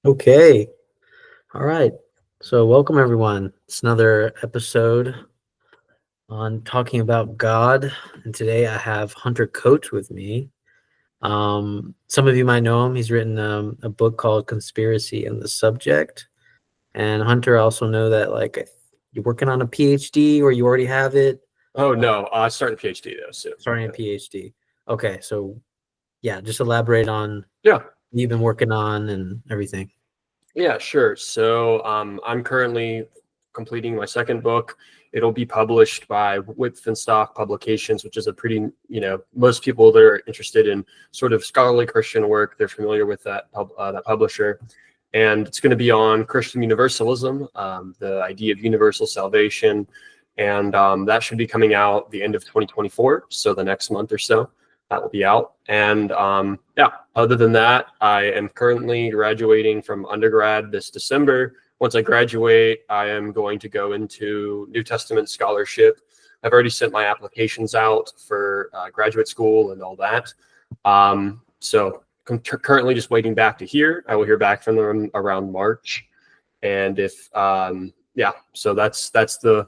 Okay. All right. So, welcome everyone. It's another episode on talking about God. And today I have Hunter Coach with me. Some of you might know him. He's written a book called Conspiracy and the Subject. And Hunter, I also know that you're working on a PhD or you already have it. Oh no, I started a PhD though soon. Starting a Yeah. PhD. Okay. So, yeah, just elaborate on Yeah, what you've been working on and everything. yeah, sure. So I'm currently completing my second book. It'll be published by Width and Stock Publications, which is a pretty, most people that are interested in sort of scholarly Christian work, they're familiar with that publisher. And it's going to be on Christian universalism, the idea of universal salvation, and that should be coming out the end of 2024, so the next month or so. That will be out. And yeah, other than that, I am currently graduating from undergrad this December. Once I graduate, I am going to go into New Testament scholarship. I've already sent my applications out for graduate school and all that. So currently just waiting back to hear. I will hear back from them around March. And if yeah, so that's the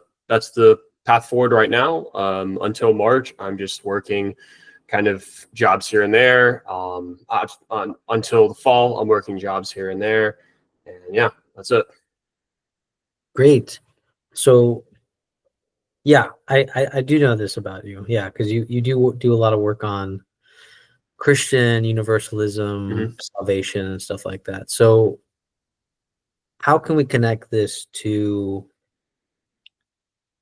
path forward right now. Until March, I'm just working kind of jobs here and there. Until the fall, I'm working jobs here and there, and yeah, that's it. Great. So, yeah, I do know this about you. Yeah, because you do a lot of work on Christian universalism, Mm-hmm. salvation, and stuff like that. So, how can we connect this to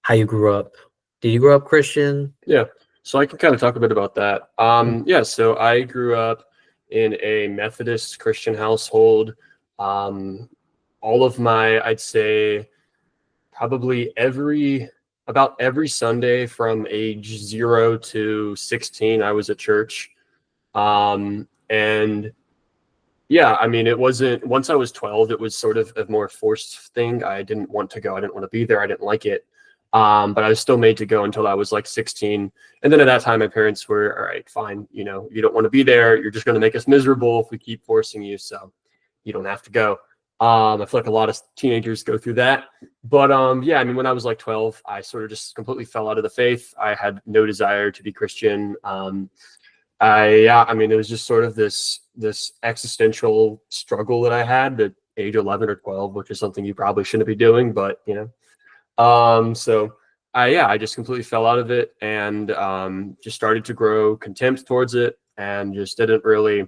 how you grew up? Did you grow up Christian? Yeah, so I can kind of talk a bit about that. Mm. Yeah, so I grew up in a Methodist Christian household. All of my, I'd say, probably about every Sunday from age 0 to 16, I was at church. And yeah, I mean, it wasn't, once I was 12, it was sort of a more forced thing. I didn't want to go. I didn't want to be there. I didn't like it. But I was still made to go until I was like 16. And then at that time, my parents were, all right, fine. You don't want to be there. You're just going to make us miserable if we keep forcing you. So you don't have to go. I feel like a lot of teenagers go through that. But yeah, I mean, when I was like 12, I sort of just completely fell out of the faith. I had no desire to be Christian. Yeah, I mean, it was just sort of this existential struggle that I had at age 11 or 12, which is something you probably shouldn't be doing, but so I just completely fell out of it and just started to grow contempt towards it and just didn't really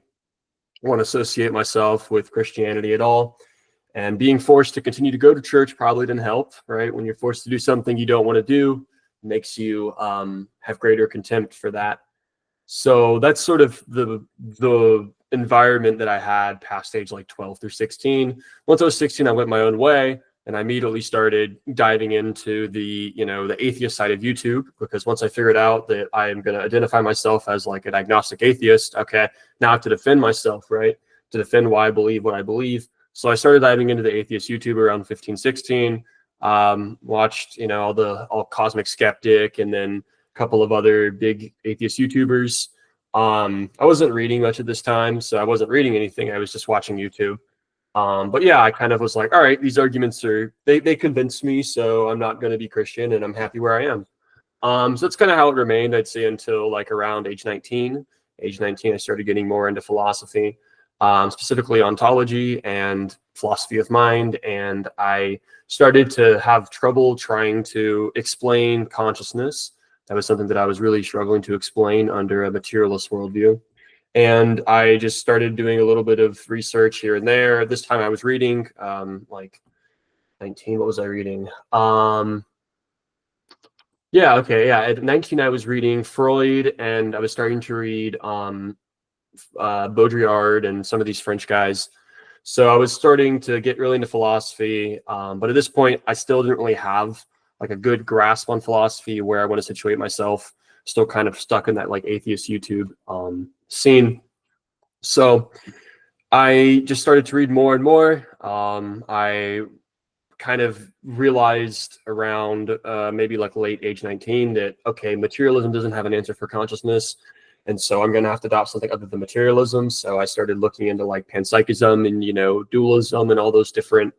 want to associate myself with Christianity at all. And being forced to continue to go to church probably didn't help, right? When you're forced to do something you don't want to do, it makes you have greater contempt for that. So that's sort of the environment that I had past age like 12 through 16. Once I was 16, I went my own way and I immediately started diving into the atheist side of YouTube, because once I figured out that I am going to identify myself as like an agnostic atheist, okay, now I have to defend myself, right? To defend why I believe what I believe. So I started diving into the atheist YouTube around 15, 16. Watched, all Cosmic Skeptic and then couple of other big atheist YouTubers. I wasn't reading much at this time, so I wasn't reading anything. I was just watching YouTube. But yeah, I kind of was like, all right, these arguments they convinced me, so I'm not going to be Christian, and I'm happy where I am. So that's kind of how it remained, I'd say, until like around age 19. Age 19, I started getting more into philosophy, specifically ontology and philosophy of mind, and I started to have trouble trying to explain consciousness. That was something that I was really struggling to explain under a materialist worldview. And I just started doing a little bit of research here and there. This time I was reading, like 19, what was I reading? Yeah, okay, yeah. At 19, I was reading Freud, and I was starting to read Baudrillard and some of these French guys. So I was starting to get really into philosophy. But at this point, I still didn't really have like a good grasp on philosophy, where I want to situate myself. Still kind of stuck in that like atheist YouTube scene. So I just started to read more and more. I kind of realized around maybe like late age 19 that, okay, materialism doesn't have an answer for consciousness. And so I'm going to have to adopt something other than materialism. So I started looking into like panpsychism and, dualism and all those different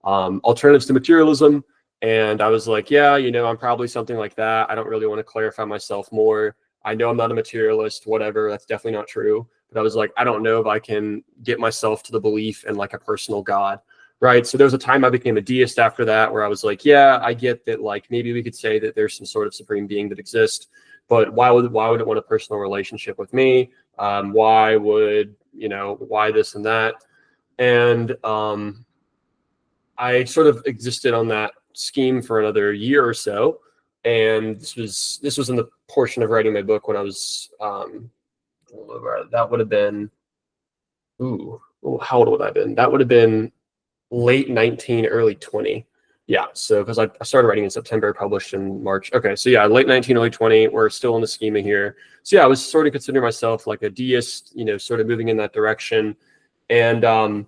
alternatives to materialism. And I was like, yeah, I'm probably something like that. I don't really want to clarify myself more. I know I'm not a materialist, whatever. That's definitely not true. But I was like, I don't know if I can get myself to the belief in like a personal God. Right. So there was a time I became a deist after that, where I was like, yeah, I get that, like, maybe we could say that there's some sort of supreme being that exists, but why would it want a personal relationship with me? Why would, why this and that? And I sort of existed on that scheme for another year or so. And this was in the portion of writing my book when I was that would have been how old would I have been? That would have been late 19, early 20. Yeah. So, because I started writing in September, published in March. Okay. So yeah, late 19, early 20, we're still in the schema here. So yeah, I was sort of considering myself like a deist, sort of moving in that direction. And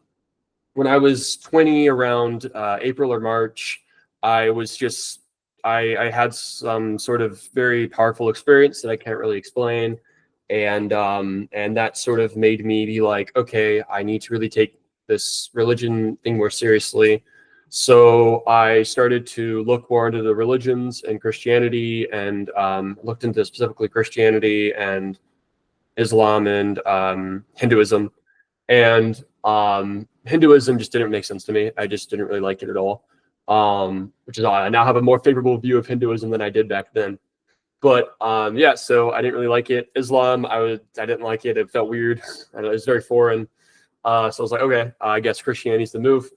when I was 20, around April or March, I was just, I had some sort of very powerful experience that I can't really explain. And that sort of made me be like, okay, I need to really take this religion thing more seriously. So I started to look more into the religions and Christianity, and looked into specifically Christianity and Islam and Hinduism. And Hinduism just didn't make sense to me. I just didn't really like it at all. Which is odd. I now have a more favorable view of Hinduism than I did back then. But yeah, so I didn't really like it. Islam, I didn't like it. It felt weird. It was very foreign. So I was like, okay, I guess Christianity's the move.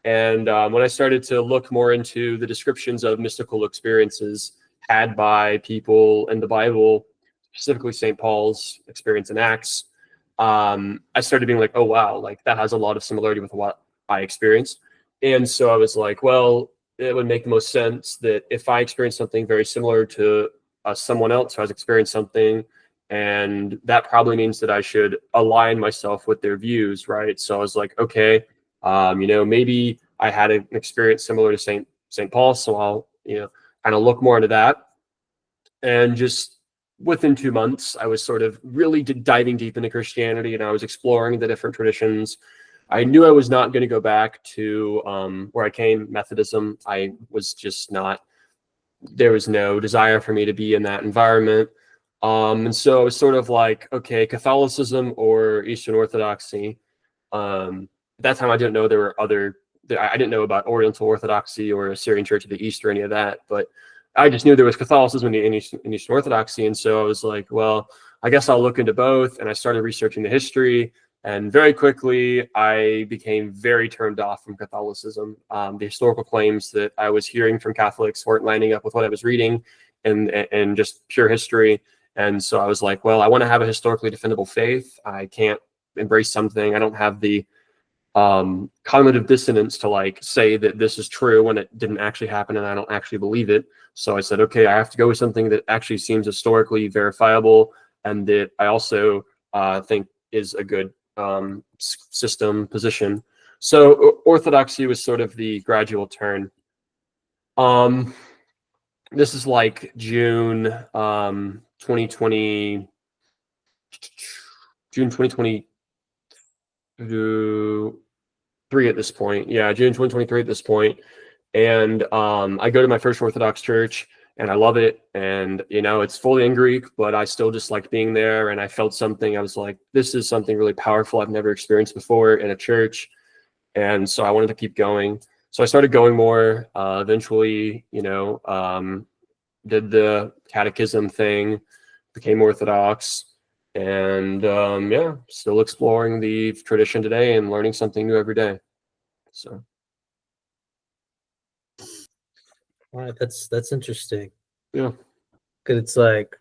And when I started to look more into the descriptions of mystical experiences had by people in the Bible, specifically St. Paul's experience in Acts, I started being like, oh, wow, like that has a lot of similarity with what I experienced. And so I was like, well, it would make the most sense that if I experienced something very similar to someone else who has experienced something, and that probably means that I should align myself with their views, right? So I was like, okay, maybe I had an experience similar to St. Paul, so I'll, kind of look more into that. And just within 2 months, I was sort of really diving deep into Christianity, and I was exploring the different traditions. I knew I was not going to go back to where I came, Methodism. I was just not, there was no desire for me to be in that environment. And so it was sort of like, okay, Catholicism or Eastern Orthodoxy. At that time, I didn't know there were I didn't know about Oriental Orthodoxy or Assyrian Church of the East or any of that, but I just knew there was Catholicism in Eastern Orthodoxy. And so I was like, well, I guess I'll look into both. And I started researching the history. And very quickly, I became very turned off from Catholicism. The historical claims that I was hearing from Catholics weren't lining up with what I was reading and just pure history. And so I was like, well, I want to have a historically defendable faith. I can't embrace something. I don't have the cognitive dissonance to like say that this is true when it didn't actually happen and I don't actually believe it. So I said, okay, I have to go with something that actually seems historically verifiable and that I also think is a good system position. So Orthodoxy was sort of the gradual turn. This is like June 2020, June 2023 at this point. Yeah, June 2023 at this point. And I go to my first Orthodox church and I love it. And, it's fully in Greek, but I still just liked being there. And I felt something. I was like, this is something really powerful I've never experienced before in a church. And so I wanted to keep going. So I started going more, eventually, did the catechism thing, became Orthodox. And yeah, still exploring the tradition today and learning something new every day. So. All right, that's interesting. Yeah. Because it's like,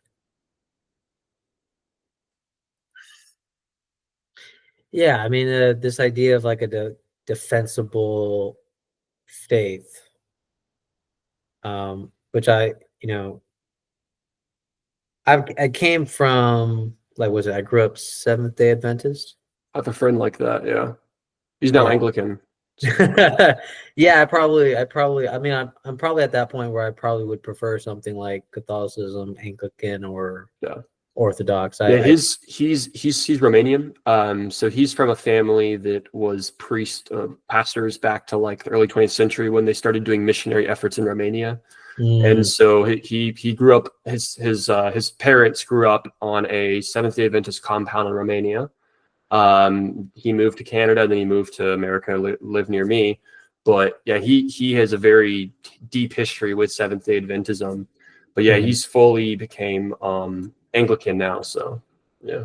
yeah, I mean, this idea of like a defensible faith, which I came from, like, I grew up Seventh-day Adventist. I have a friend like that. Yeah. He's now Yeah. Anglican. So. Yeah, I mean, I'm probably at that point where I probably would prefer something like Catholicism, Anglican, or Orthodox. Yeah, he's Romanian. So he's from a family that was pastors back to like the early 20th century when they started doing missionary efforts in Romania. And so he grew up. His parents grew up on a Seventh-day Adventist compound in Romania. He moved to Canada, then he moved to America, lived near me. But yeah, he has a very deep history with Seventh-day Adventism. But yeah, he's fully became Anglican now. So yeah.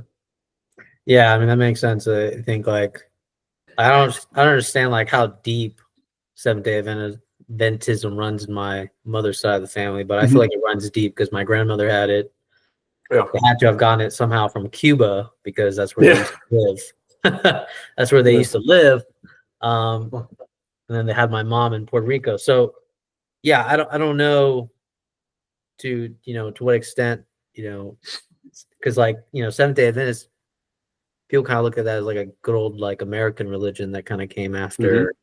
Yeah, I mean that makes sense. I think like I don't understand like how deep Seventh-day Adventism runs in my mother's side of the family, but I feel like it runs deep because my grandmother had it. Yeah. They had to have gotten it somehow from Cuba because that's where they used to live. That's where they used to live. And then they had my mom in Puerto Rico. So yeah, I don't know to what extent, because like, Seventh-day Adventists, people kind of look at that as like a good old like American religion that kind of came after,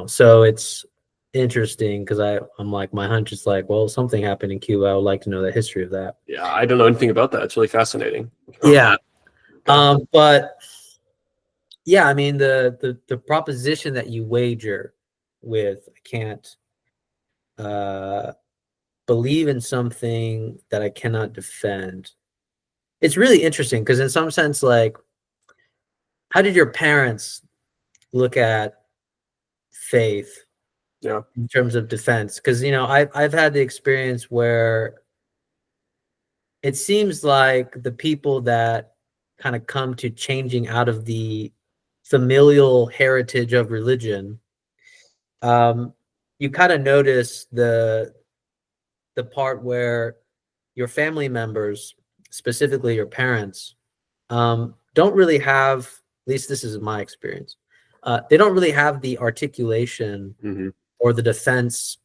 so it's interesting because I'm like, my hunch is like, well, something happened in Cuba. I would like to know the history of that. Yeah, I don't know anything about that. It's really fascinating. Yeah. But yeah, I mean the proposition that you wager with, I can't believe in something that I cannot defend. It's really interesting because in some sense, like, how did your parents look at faith in terms of defense? Because I've had the experience where it seems like the people that kind of come to changing out of the familial heritage of religion, you kind of notice the part where your family members, specifically your parents, don't really have, at least this is my experience, they don't really have the articulation or the defense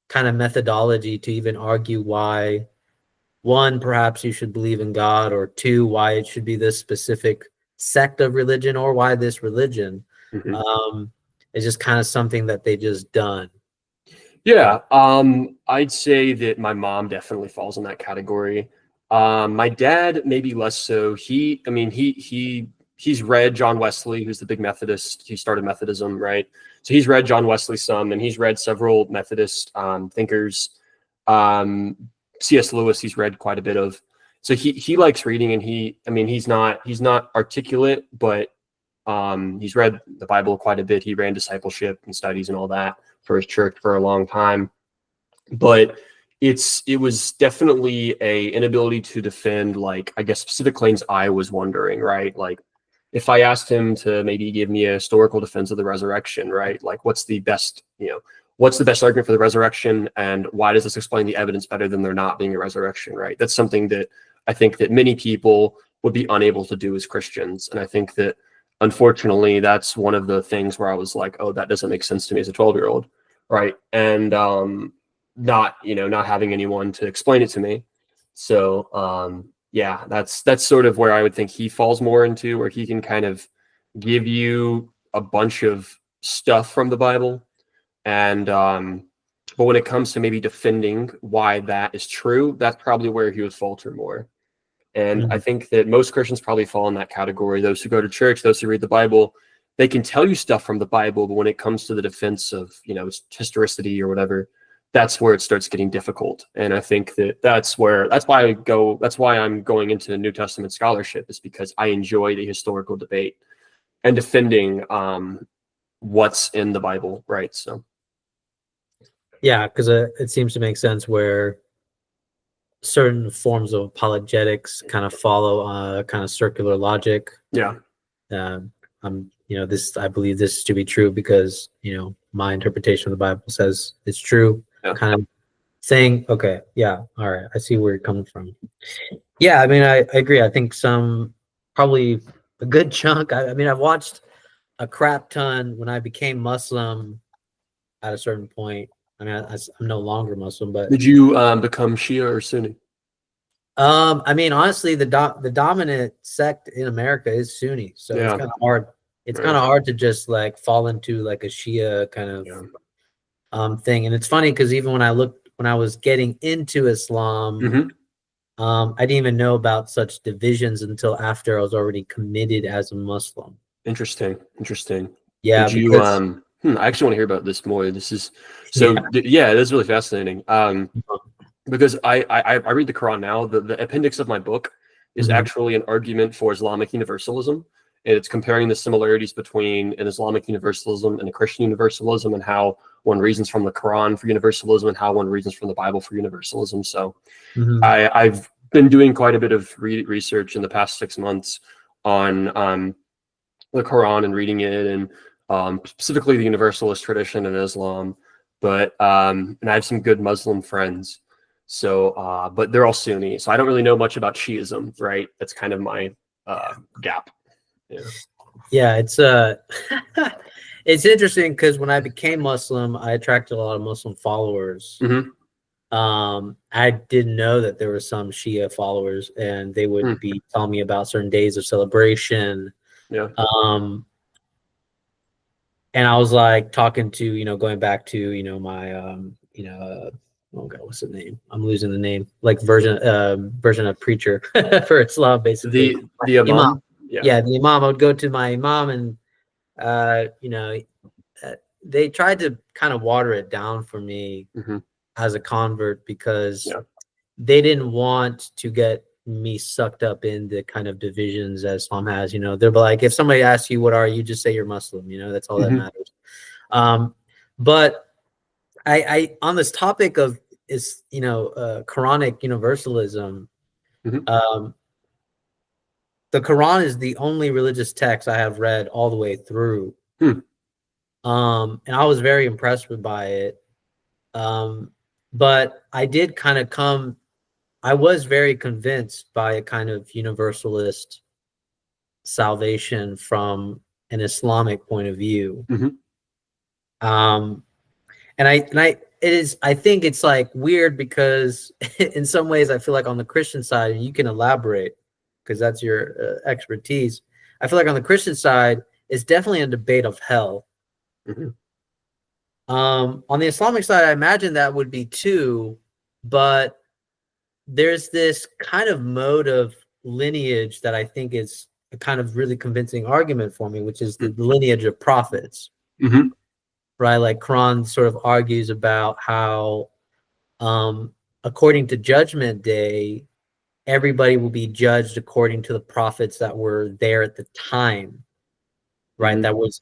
kind of methodology to even argue why, one, perhaps you should believe in God, or two, why it should be this specific sect of religion, or why this religion. It's just kind of something that they just done. Yeah, I'd say that my mom definitely falls in that category. My dad maybe less so. He's read John Wesley, who's the big Methodist. He started Methodism, right? So he's read John Wesley some, and he's read several Methodist thinkers. C.S. Lewis, he's read quite a bit of. So he likes reading, and he's not articulate, but he's read the Bible quite a bit. He ran discipleship and studies and all that for his church for a long time. But it was definitely a inability to defend, like, I guess, specific claims I was wondering, right? Like, if I asked him to maybe give me a historical defense of the resurrection, right? Like, what's the best argument for the resurrection, and why does this explain the evidence better than there not being a resurrection, right? That's something that I think that many people would be unable to do as Christians. And I think that, unfortunately, that's one of the things where I was like, oh, that doesn't make sense to me as a 12-year-old, right? And not having anyone to explain it to me. So yeah, that's sort of where I would think he falls more into, where he can kind of give you a bunch of stuff from the Bible, and but when it comes to maybe defending why that is true, that's probably where he would falter more. And I think that most Christians probably fall in that category. Those who go to church, those who read the Bible, they can tell you stuff from the Bible, but when it comes to the defense of, its historicity or whatever, that's where it starts getting difficult. And I think that's why I'm going into New Testament scholarship, is because I enjoy the historical debate and defending what's in the Bible, right? So yeah, because it seems to make sense where certain forms of apologetics kind of follow kind of circular logic. Yeah. I believe this to be true because my interpretation of the Bible says it's true. Yeah. Kind of thing. Okay, yeah, all right, I see where you're coming from. Yeah, I mean, I agree. I think probably a good chunk. I mean, I've watched a crap ton when I became Muslim at a certain point. I mean, I'm no longer Muslim, but did you become Shia or Sunni? I mean, honestly, the dominant sect in America is Sunni, so it's kind of hard. It's kind of hard to just like fall into like a Shia kind of thing. And it's funny because even when I was getting into Islam, I didn't even know about such divisions until after I was already committed as a Muslim. Interesting. Yeah, Did you because I actually want to hear about this more. This is yeah, yeah, this is really fascinating. Because I read the Quran now. The appendix of my book is mhm, actually an argument for Islamic universalism, and it's comparing the similarities between an Islamic universalism and a Christian universalism, and how one reasons from the Quran for universalism and how one reasons from the Bible for universalism. So mhm, I've been doing quite a bit of research in the past 6 months on the Quran and reading it, and specifically the Universalist tradition in Islam. But and I have some good Muslim friends, so but they're all Sunni, so I don't really know much about Shiism. Right, that's kind of my gap. Yeah. yeah. It's it's interesting because when I became Muslim, I attracted a lot of Muslim followers. Mm-hmm. I didn't know that there were some Shia followers, and they would Mm. be telling me about certain days of celebration. Yeah. Um, and I was like talking to, going back to, my, oh God, what's the name? I'm losing the name. Like version of preacher for Islam, basically. The Imam. Imam. Yeah. Yeah, the Imam. I would go to my Imam, and they tried to kind of water it down for me Mm-hmm. as a convert because Yeah. they didn't want to get me sucked up in the kind of divisions that Islam has. They're like, if somebody asks you what are you, just say you're Muslim. That's all that Mm-hmm. matters. But I on this topic of Quranic universalism, Mm-hmm. the Quran is the only religious text I have read all the way through. Hmm. And I was very impressed by it. But I did kind of I was very convinced by a kind of universalist salvation from an Islamic point of view. Mm-hmm. Um, I think it's like weird because in some ways I feel like on the Christian side, and you can elaborate because that's your expertise. I feel like on the Christian side, it's definitely a debate of hell. Mm-hmm. On the Islamic side, I imagine that would be too, but there's this kind of mode of lineage that I think is a kind of really convincing argument for me, which is the lineage of prophets, Mm-hmm. right? Like Quran sort of argues about how, according to Judgment Day, everybody will be judged according to the prophets that were there at the time, right? Mm-hmm. That was,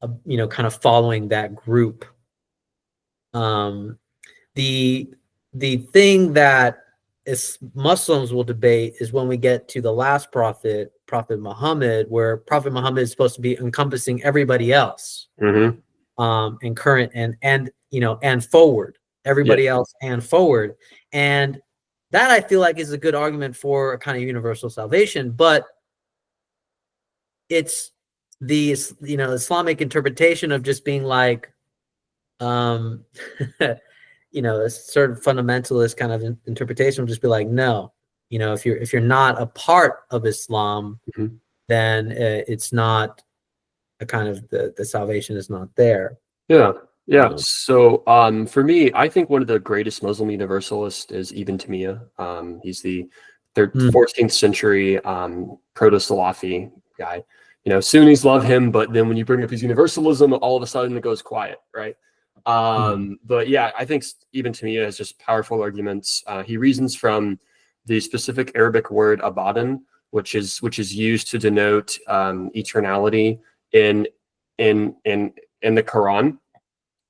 kind of following that group. Um, the the thing that Muslims will debate is when we get to the last prophet, Prophet Muhammad, where Prophet Muhammad is supposed to be encompassing everybody else, Mm-hmm. and current and forward, Yeah. everybody else and forward, and that I feel like is a good argument for a kind of universal salvation, but it's the Islamic interpretation of just being like, um a certain fundamentalist kind of interpretation will just be like, no, if you're not a part of Islam, Mm-hmm. then it's not a kind of the salvation is not there. Yeah, yeah. Um, So, for me, I think one of the greatest Muslim universalists is Ibn Taymiyyah. He's the mm, 14th century proto-Salafi guy. Sunnis love him, but then when you bring up his universalism, all of a sudden it goes quiet, right? mm, But yeah, I think Ibn Taymiyyah has just powerful arguments. He reasons from the specific Arabic word abadan, which is used to denote eternality in in in in the Quran.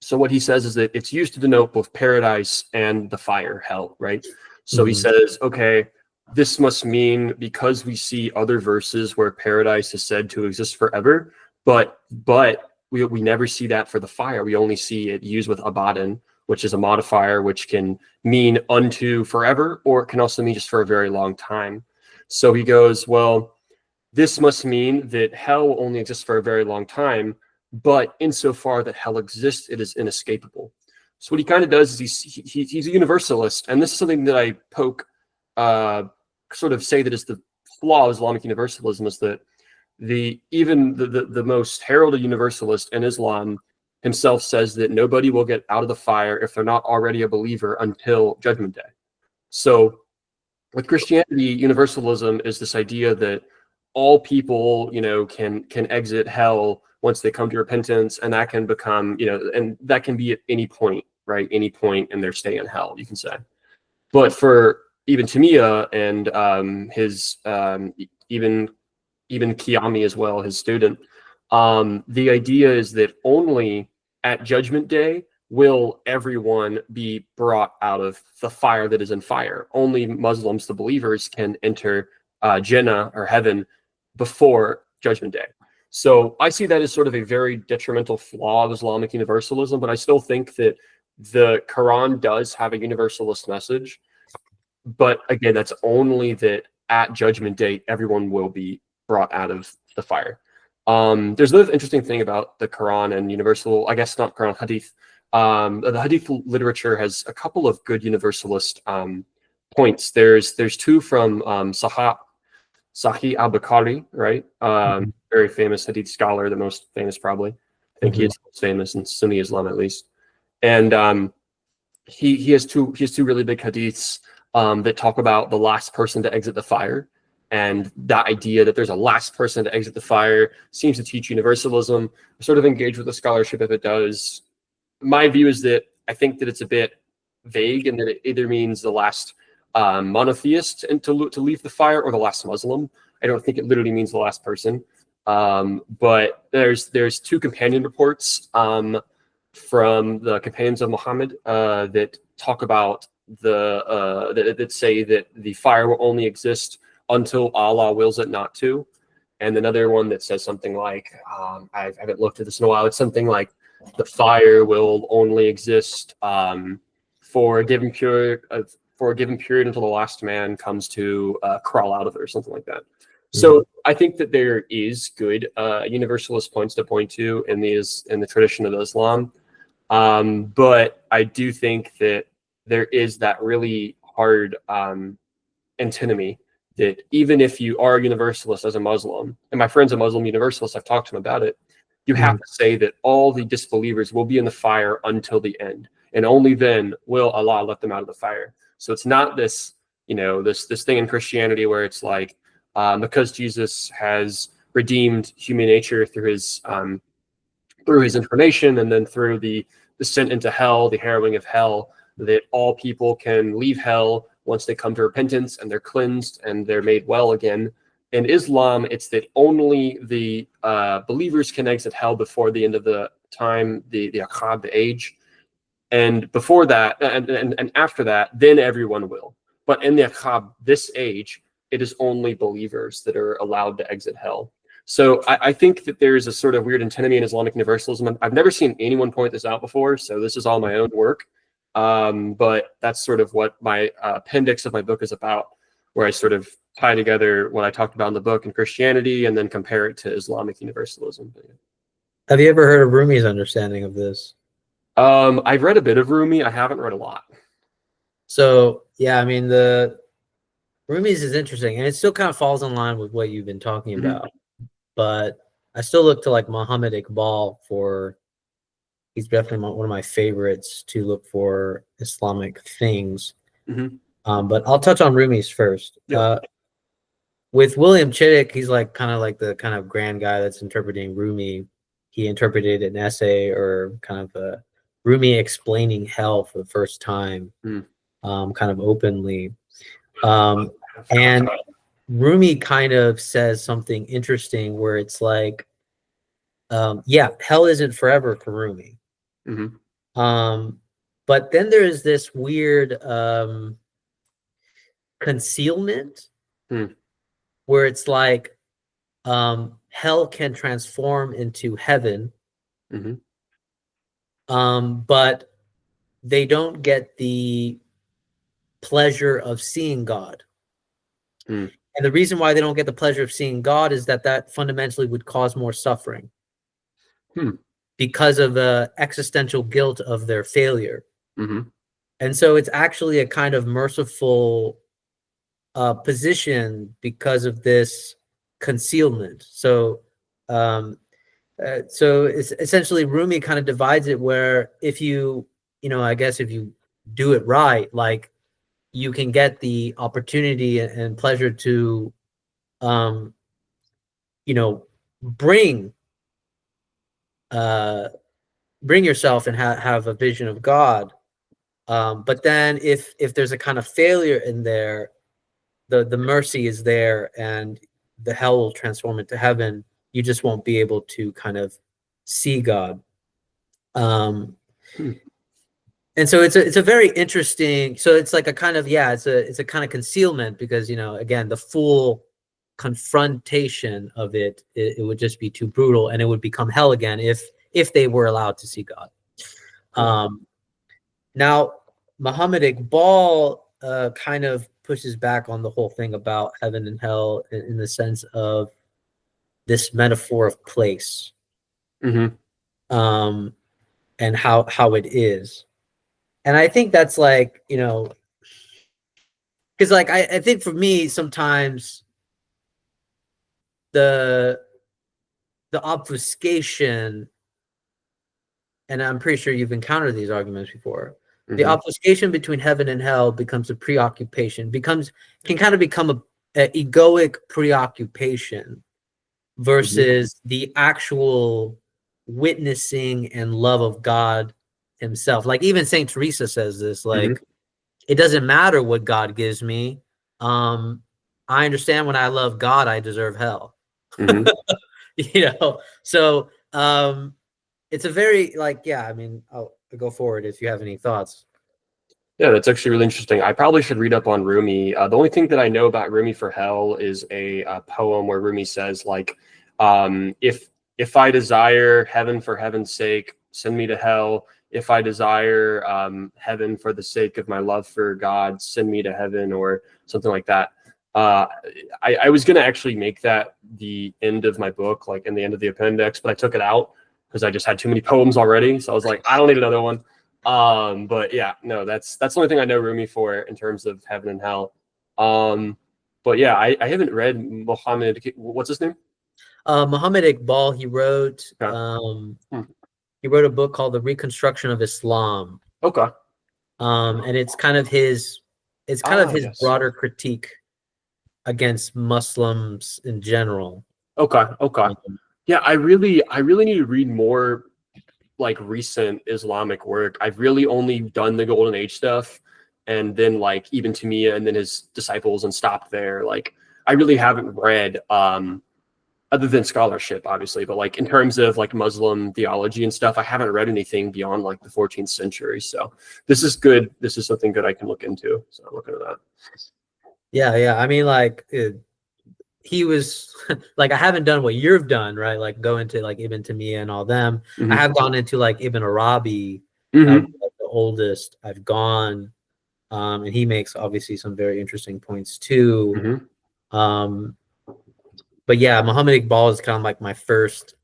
So what he says is that it's used to denote both paradise and the fire, hell, right? So he mm, says, okay, this must mean because we see other verses where paradise is said to exist forever, but we never see that for the fire. We only see it used with abadan, which is a modifier which can mean unto forever, or it can also mean just for a very long time. So he goes, well, this must mean that hell will only exist for a very long time, but insofar that hell exists, it is inescapable. So what he kind of does is he's a universalist, and this is something that I sort of say that is the flaw of Islamic universalism, is that even the most heralded universalist in Islam himself says that nobody will get out of the fire if they're not already a believer until Judgment Day. So with Christianity, universalism is this idea that all people, can exit hell once they come to repentance, and that can become, and that can be at any point, right? Any point in their stay in hell, you can say. But for even Tamiya and his even Kiami as well, his student, the idea is that only at Judgment Day will everyone be brought out of the fire that is in fire. Only Muslims, the believers, can enter Jannah or heaven before Judgment Day. So I see that as sort of a very detrimental flaw of Islamic universalism, but I still think that the Quran does have a universalist message. But again, that's only that at Judgment Day, everyone will be brought out of the fire. There's another interesting thing about the Quran and universal, I guess not Quran, Hadith. The Hadith literature has a couple of good universalist points. There's two from Sahih al-Bukhari, right? Very famous Hadith scholar, the most famous probably. I think he is most famous in Sunni Islam at least. And he has two really big hadiths that talk about the last person to exit the fire. And that idea that there's a last person to exit the fire seems to teach universalism. I sort of engage with the scholarship if it does. My view is that I think that it's a bit vague, and that it either means the last monotheist and to leave the fire, or the last Muslim. I don't think it literally means the last person. But there's two companion reports from the companions of Muhammad that talk about that say that the fire will only exist until Allah wills it not to. And another one that says something like, I haven't looked at this in a while, it's something like the fire will only exist for a given period until the last man comes to crawl out of it, or something like that. So I think that there is good universalist points to point to in the tradition of Islam. But I do think that there is that really hard antinomy that even if you are a universalist as a Muslim, and my friend's a Muslim universalist, I've talked to him about it, you have to say that all the disbelievers will be in the fire until the end, and only then will Allah let them out of the fire. So it's not this, this thing in Christianity where it's like, because Jesus has redeemed human nature through his incarnation, and then through the descent into hell, the harrowing of hell, that all people can leave hell once they come to repentance and they're cleansed and they're made well again. In Islam, it's that only the believers can exit hell before the end of the time, the Aqab, the age. And before that, and after that, then everyone will. But in the Aqab, this age, it is only believers that are allowed to exit hell. So I think that there's a sort of weird antinomy in Islamic universalism. I've never seen anyone point this out before, so this is all my own work. But that's sort of what my appendix of my book is about, where I sort of tie together what I talked about in the book in Christianity and then compare it to Islamic universalism. Have you ever heard of Rumi's understanding of this? I've read a bit of Rumi. I haven't read a lot. So, yeah, I mean, the Rumi's is interesting, and it still kind of falls in line with what you've been talking about. But I still look to like Muhammad Iqbal for, he's definitely one of my favorites to look for Islamic things. But I'll touch on Rumi's first. Yeah. With William Chittick, he's like kind of the kind of grand guy that's interpreting Rumi. He interpreted an essay, or kind of a Rumi explaining hell for the first time, kind of openly. And Rumi kind of says something interesting where it's like, yeah, hell isn't forever for Rumi. But then there's this weird concealment where it's like hell can transform into heaven, but they don't get the pleasure of seeing God. And the reason why they don't get the pleasure of seeing God is that fundamentally would cause more suffering because of the existential guilt of their failure. And so it's actually a kind of merciful position because of this concealment. So it's essentially Rumi kind of divides it where if you, I guess if you do it right, like you can get the opportunity and pleasure to, you know, bring yourself and have a vision of God. But then if there's a kind of failure in there, the mercy is there, and the hell will transform into heaven. You just won't be able to kind of see God. Hmm. And so it's a very interesting. So it's like a kind of, yeah, it's a kind of concealment, because, you know, again, the full confrontation of it would just be too brutal, and it would become hell again if they were allowed to see God. Now, Muhammad Iqbal kind of pushes back on the whole thing about heaven and hell in the sense of this metaphor of place, Mm-hmm. and how it is. And I think that's like, you know, because like I think for me sometimes the obfuscation, and I'm pretty sure you've encountered these arguments before. The Mm-hmm. obfuscation between heaven and hell becomes a preoccupation, can kind of become a egoic preoccupation Mm-hmm. versus the actual witnessing and love of God himself. Like even Saint Teresa says this, Mm-hmm. like, it doesn't matter what God gives me. I understand when I love God, I deserve hell. Mm-hmm. You know, so it's a very, like, yeah, I mean, I'll go forward if you have any thoughts. Yeah, that's actually really interesting. I probably should read up on Rumi. The only thing that I know about Rumi for hell is a poem where Rumi says, like, if I desire heaven for heaven's sake, send me to hell. If I desire heaven for the sake of my love for God, send me to heaven, or something like that. I was going to actually make that the end of my book, like in the end of the appendix, but I took it out because I just had too many poems already. So I was like, I don't need another one. But yeah, no, that's the only thing I know Rumi for in terms of heaven and hell. But yeah, I haven't read Muhammad. What's his name? Muhammad Iqbal, Okay. he wrote a book called The Reconstruction of Islam. Okay. And it's kind of his Yes. broader critique against Muslims in general. Okay. Okay. Yeah, I really need to read more like recent Islamic work. I've really only done the Golden Age stuff, and then like Ibn Taymiyyah and then his disciples, and stopped there. Like I really haven't read other than scholarship, obviously, but like in terms of like Muslim theology and stuff, I haven't read anything beyond like the 14th century. So this is good. This is something good I can look into. So I'm looking at that. Yeah. I mean, like, he was like, I haven't done what you've done, right? Like go into like Ibn Taymiyyah and all them. I Mm-hmm. have gone into like Ibn Arabi. That would Mm-hmm. be like the oldest I've gone. And he makes obviously some very interesting points too. Mm-hmm. But yeah, Muhammad Iqbal is kind of like my first.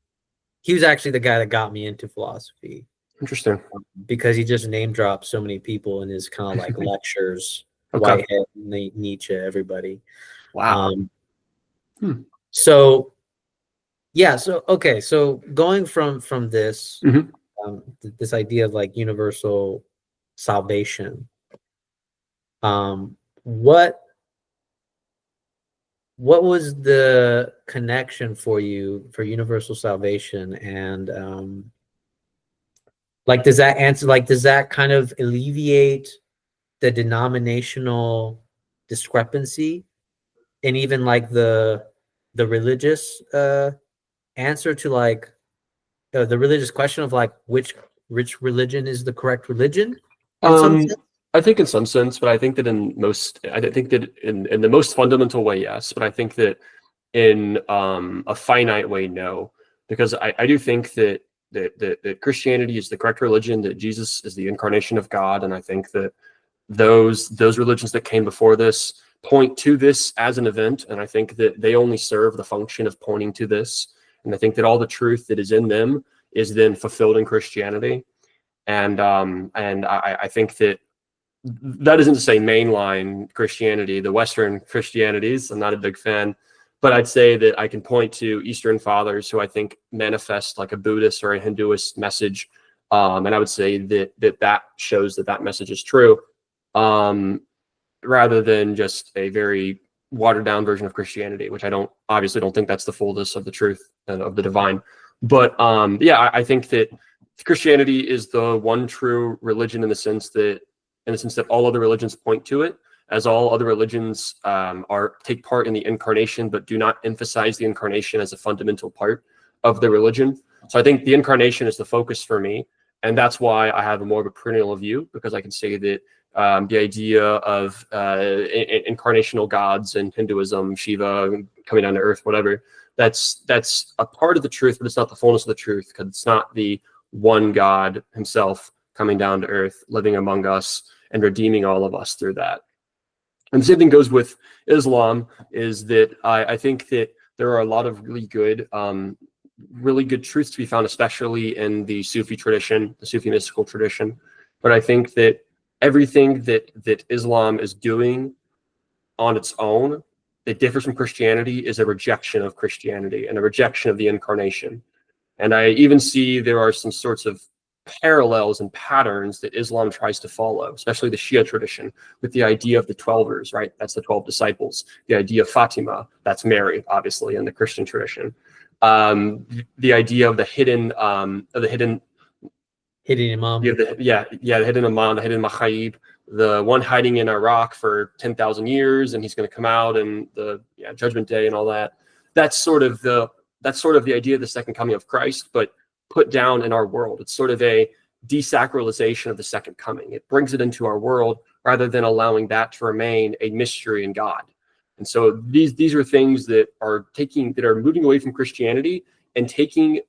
He was actually the guy that got me into philosophy, Interesting. because he just name dropped so many people in his kind of like lectures, Okay. Whitehead, Nietzsche, everybody. Wow. Um, Hmm. so yeah, so okay, so going from this, Mm-hmm. this idea of like universal salvation, what was the connection for you for universal salvation? And like, does that answer, like, does that kind of alleviate the denominational discrepancy, and even like the religious answer to like the religious question of like which religion is the correct religion in some Um, sense? I think in some sense, but I think that I think that in the most fundamental way, yes. But I think that in a finite way, no, because I do think that Christianity is the correct religion, that Jesus is the incarnation of God, and I think that those religions that came before this point to this as an event, and I think that they only serve the function of pointing to this, and I think that all the truth that is in them is then fulfilled in Christianity, and I think that that isn't to say mainline Christianity, the Western Christianities. I'm not a big fan, but I'd say that I can point to Eastern Fathers who I think manifest like a Buddhist or a Hinduist message, and I would say that shows that message is true. rather than just a very watered down version of Christianity, which I obviously don't think that's the fullness of the truth and of the divine. But yeah, I think that Christianity is the one true religion in the sense that all other religions point to it, as all other religions take part in the incarnation, but do not emphasize the incarnation as a fundamental part of the religion. So I think the incarnation is the focus for me, and that's why I have more of a perennial view, because I can say that the idea of incarnational gods in Hinduism, Shiva coming down to earth, whatever, that's a part of the truth, but it's not the fullness of the truth, because it's not the one God himself coming down to earth, living among us, and redeeming all of us through that. And the same thing goes with Islam, is that I think that there are a lot of really good truths to be found, especially in the Sufi tradition, the Sufi mystical tradition. But I think that everything that Islam is doing on its own that differs from Christianity is a rejection of Christianity and a rejection of the incarnation. And I even see there are some sorts of parallels and patterns that Islam tries to follow, especially the Shia tradition, with the idea of the 12ers, right? That's the 12 disciples. The idea of Fatima, that's Mary, obviously, in the Christian tradition. The idea of the hidden imam. the hidden imam, the hidden Machaib, the one hiding in Iraq for 10,000 years, and he's going to come out and the Judgment Day and all that. That's sort of the idea of the second coming of Christ, but put down in our world. It's sort of a desacralization of the second coming. It brings it into our world rather than allowing that to remain a mystery in God. And so these are things that are moving away from Christianity and taking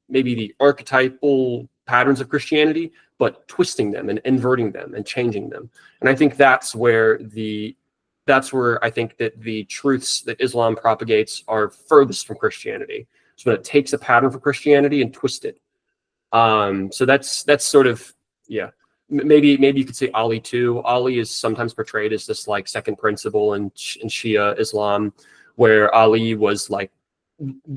maybe the archetypal patterns of Christianity, but twisting them and inverting them and changing them. And I think that's where I think that the truths that Islam propagates are furthest from Christianity. So when it takes a pattern from Christianity and twists it. So that's sort of, yeah. Maybe you could say Ali too. Ali is sometimes portrayed as this like second principle in Shia Islam, where Ali was like,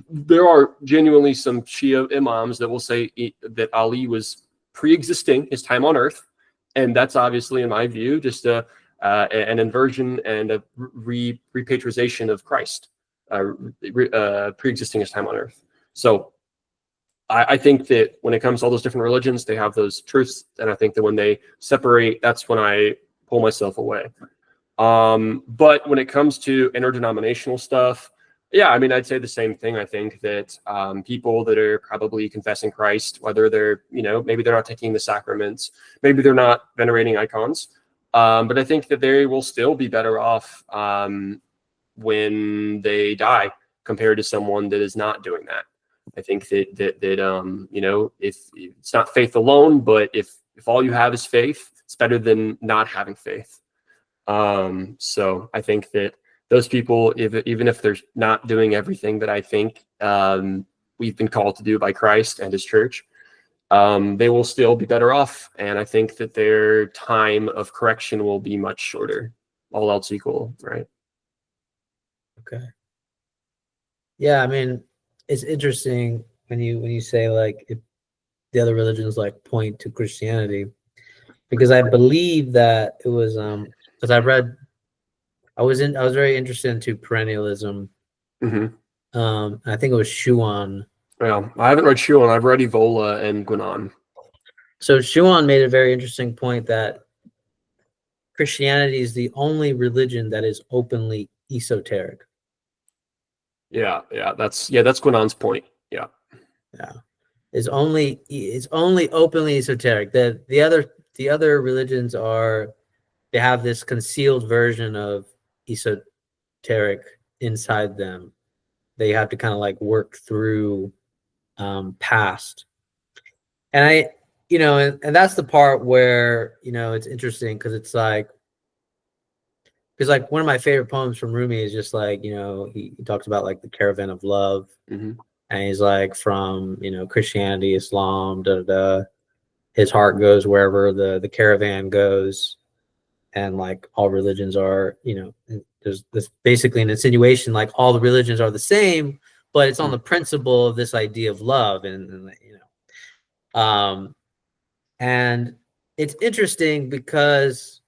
there are genuinely some Shia imams that will say that Ali was pre-existing his time on earth. And that's obviously, in my view, just an inversion and a repatriation of Christ, pre-existing his time on earth. So I think that when it comes to all those different religions, they have those truths. And I think that when they separate, that's when I pull myself away. But when it comes to interdenominational stuff, yeah, I mean, I'd say the same thing. I think that people that are probably confessing Christ, whether they're, maybe they're not taking the sacraments, maybe they're not venerating icons, but I think that they will still be better off when they die compared to someone that is not doing that. I think that if it's not faith alone, but if all you have is faith, it's better than not having faith. So I think that those people, even if they're not doing everything that I think we've been called to do by Christ and his church, they will still be better off. And I think that their time of correction will be much shorter, all else equal, right? Okay. Yeah, I mean, it's interesting when you say like if the other religions like point to Christianity, because I believe that it was because I was very interested into perennialism. Mm-hmm. I think it was Schuon. Yeah, I haven't read Schuon. I've read Evola and Guinan. So Schuon made a very interesting point that Christianity is the only religion that is openly esoteric. Yeah, that's Guinan's point. Yeah. It's only openly esoteric. The other religions they have this concealed version of esoteric inside them. They have to kind of like work through past. And and that's the part where, it's interesting because it's like, one of my favorite poems from Rumi is just like, he talks about like the caravan of love. Mm-hmm. And he's like, from, Christianity, Islam, his heart goes wherever the caravan goes. And like all religions are, there's basically an insinuation, like all the religions are the same, but it's on the principle of this idea of love. And it's interesting because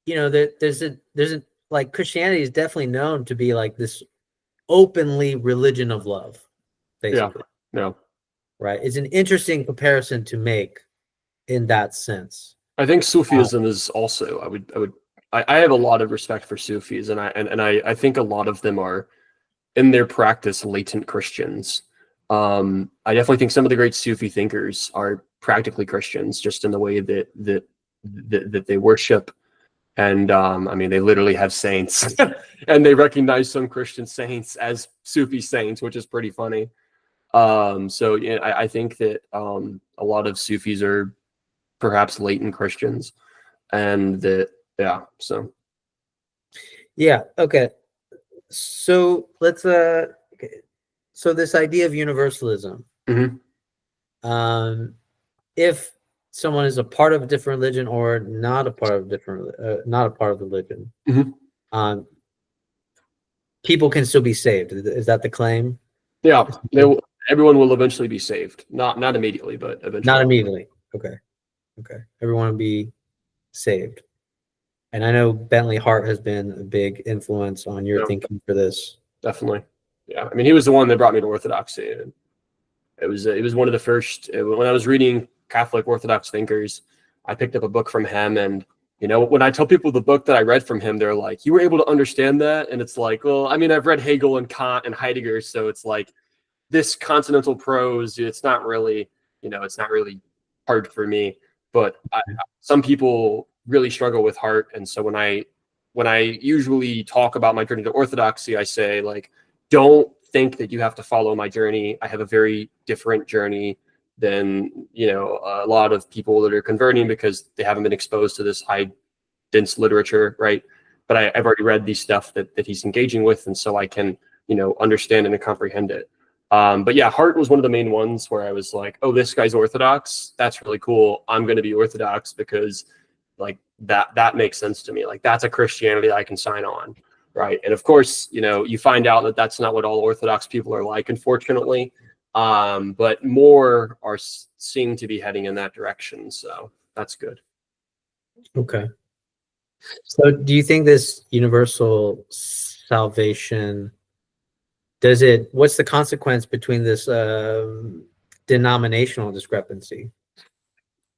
there's a like Christianity is definitely known to be like this openly religion of love, Yeah. basically, No. right? It's an interesting comparison to make in that sense. I think Sufism is also. I have a lot of respect for Sufis, and I think a lot of them are in their practice latent Christians. I definitely think some of the great Sufi thinkers are practically Christians, just in the way that they worship. And I mean, they literally have saints, and they recognize some Christian saints as Sufi saints, which is pretty funny. So yeah, I think that a lot of Sufis are perhaps latent Christians, and that So Yeah. Okay. So let's okay. So this idea of universalism, mhm. if someone is a part of a different religion or not a part of not a part of religion, Mhm. um, people can still be saved. Is that the claim? Yeah, everyone will eventually be saved. Not immediately, but eventually. Not immediately. Okay. Okay. Everyone will be saved. And I know Bentley Hart has been a big influence on your Yeah, thinking for this. definitely. Yeah, I mean, he was the one that brought me to Orthodoxy. And it was one of the first when I was reading Catholic Orthodox thinkers. I picked up a book from him, and when I tell people the book that I read from him, they're like, "You were able to understand that?" And it's like, well, I mean, I've read Hegel and Kant and Heidegger, so it's like this continental prose. It's not really hard for me. But some people really struggle with heart, and so when I usually talk about my journey to Orthodoxy, I say like, don't think that you have to follow my journey. I have a very different journey than a lot of people that are converting because they haven't been exposed to this high dense literature, right? But I've already read these stuff that he's engaging with, and so I can understand and comprehend it. But yeah, Hart was one of the main ones where I was like, oh, this guy's Orthodox. That's really cool. I'm going to be Orthodox because like that makes sense to me. Like that's a Christianity that I can sign on, right? And of course, you find out that that's not what all Orthodox people are like, unfortunately. But more are seem to be heading in that direction, so that's good. Okay. So do you think this universal salvation, what's the consequence between this denominational discrepancy?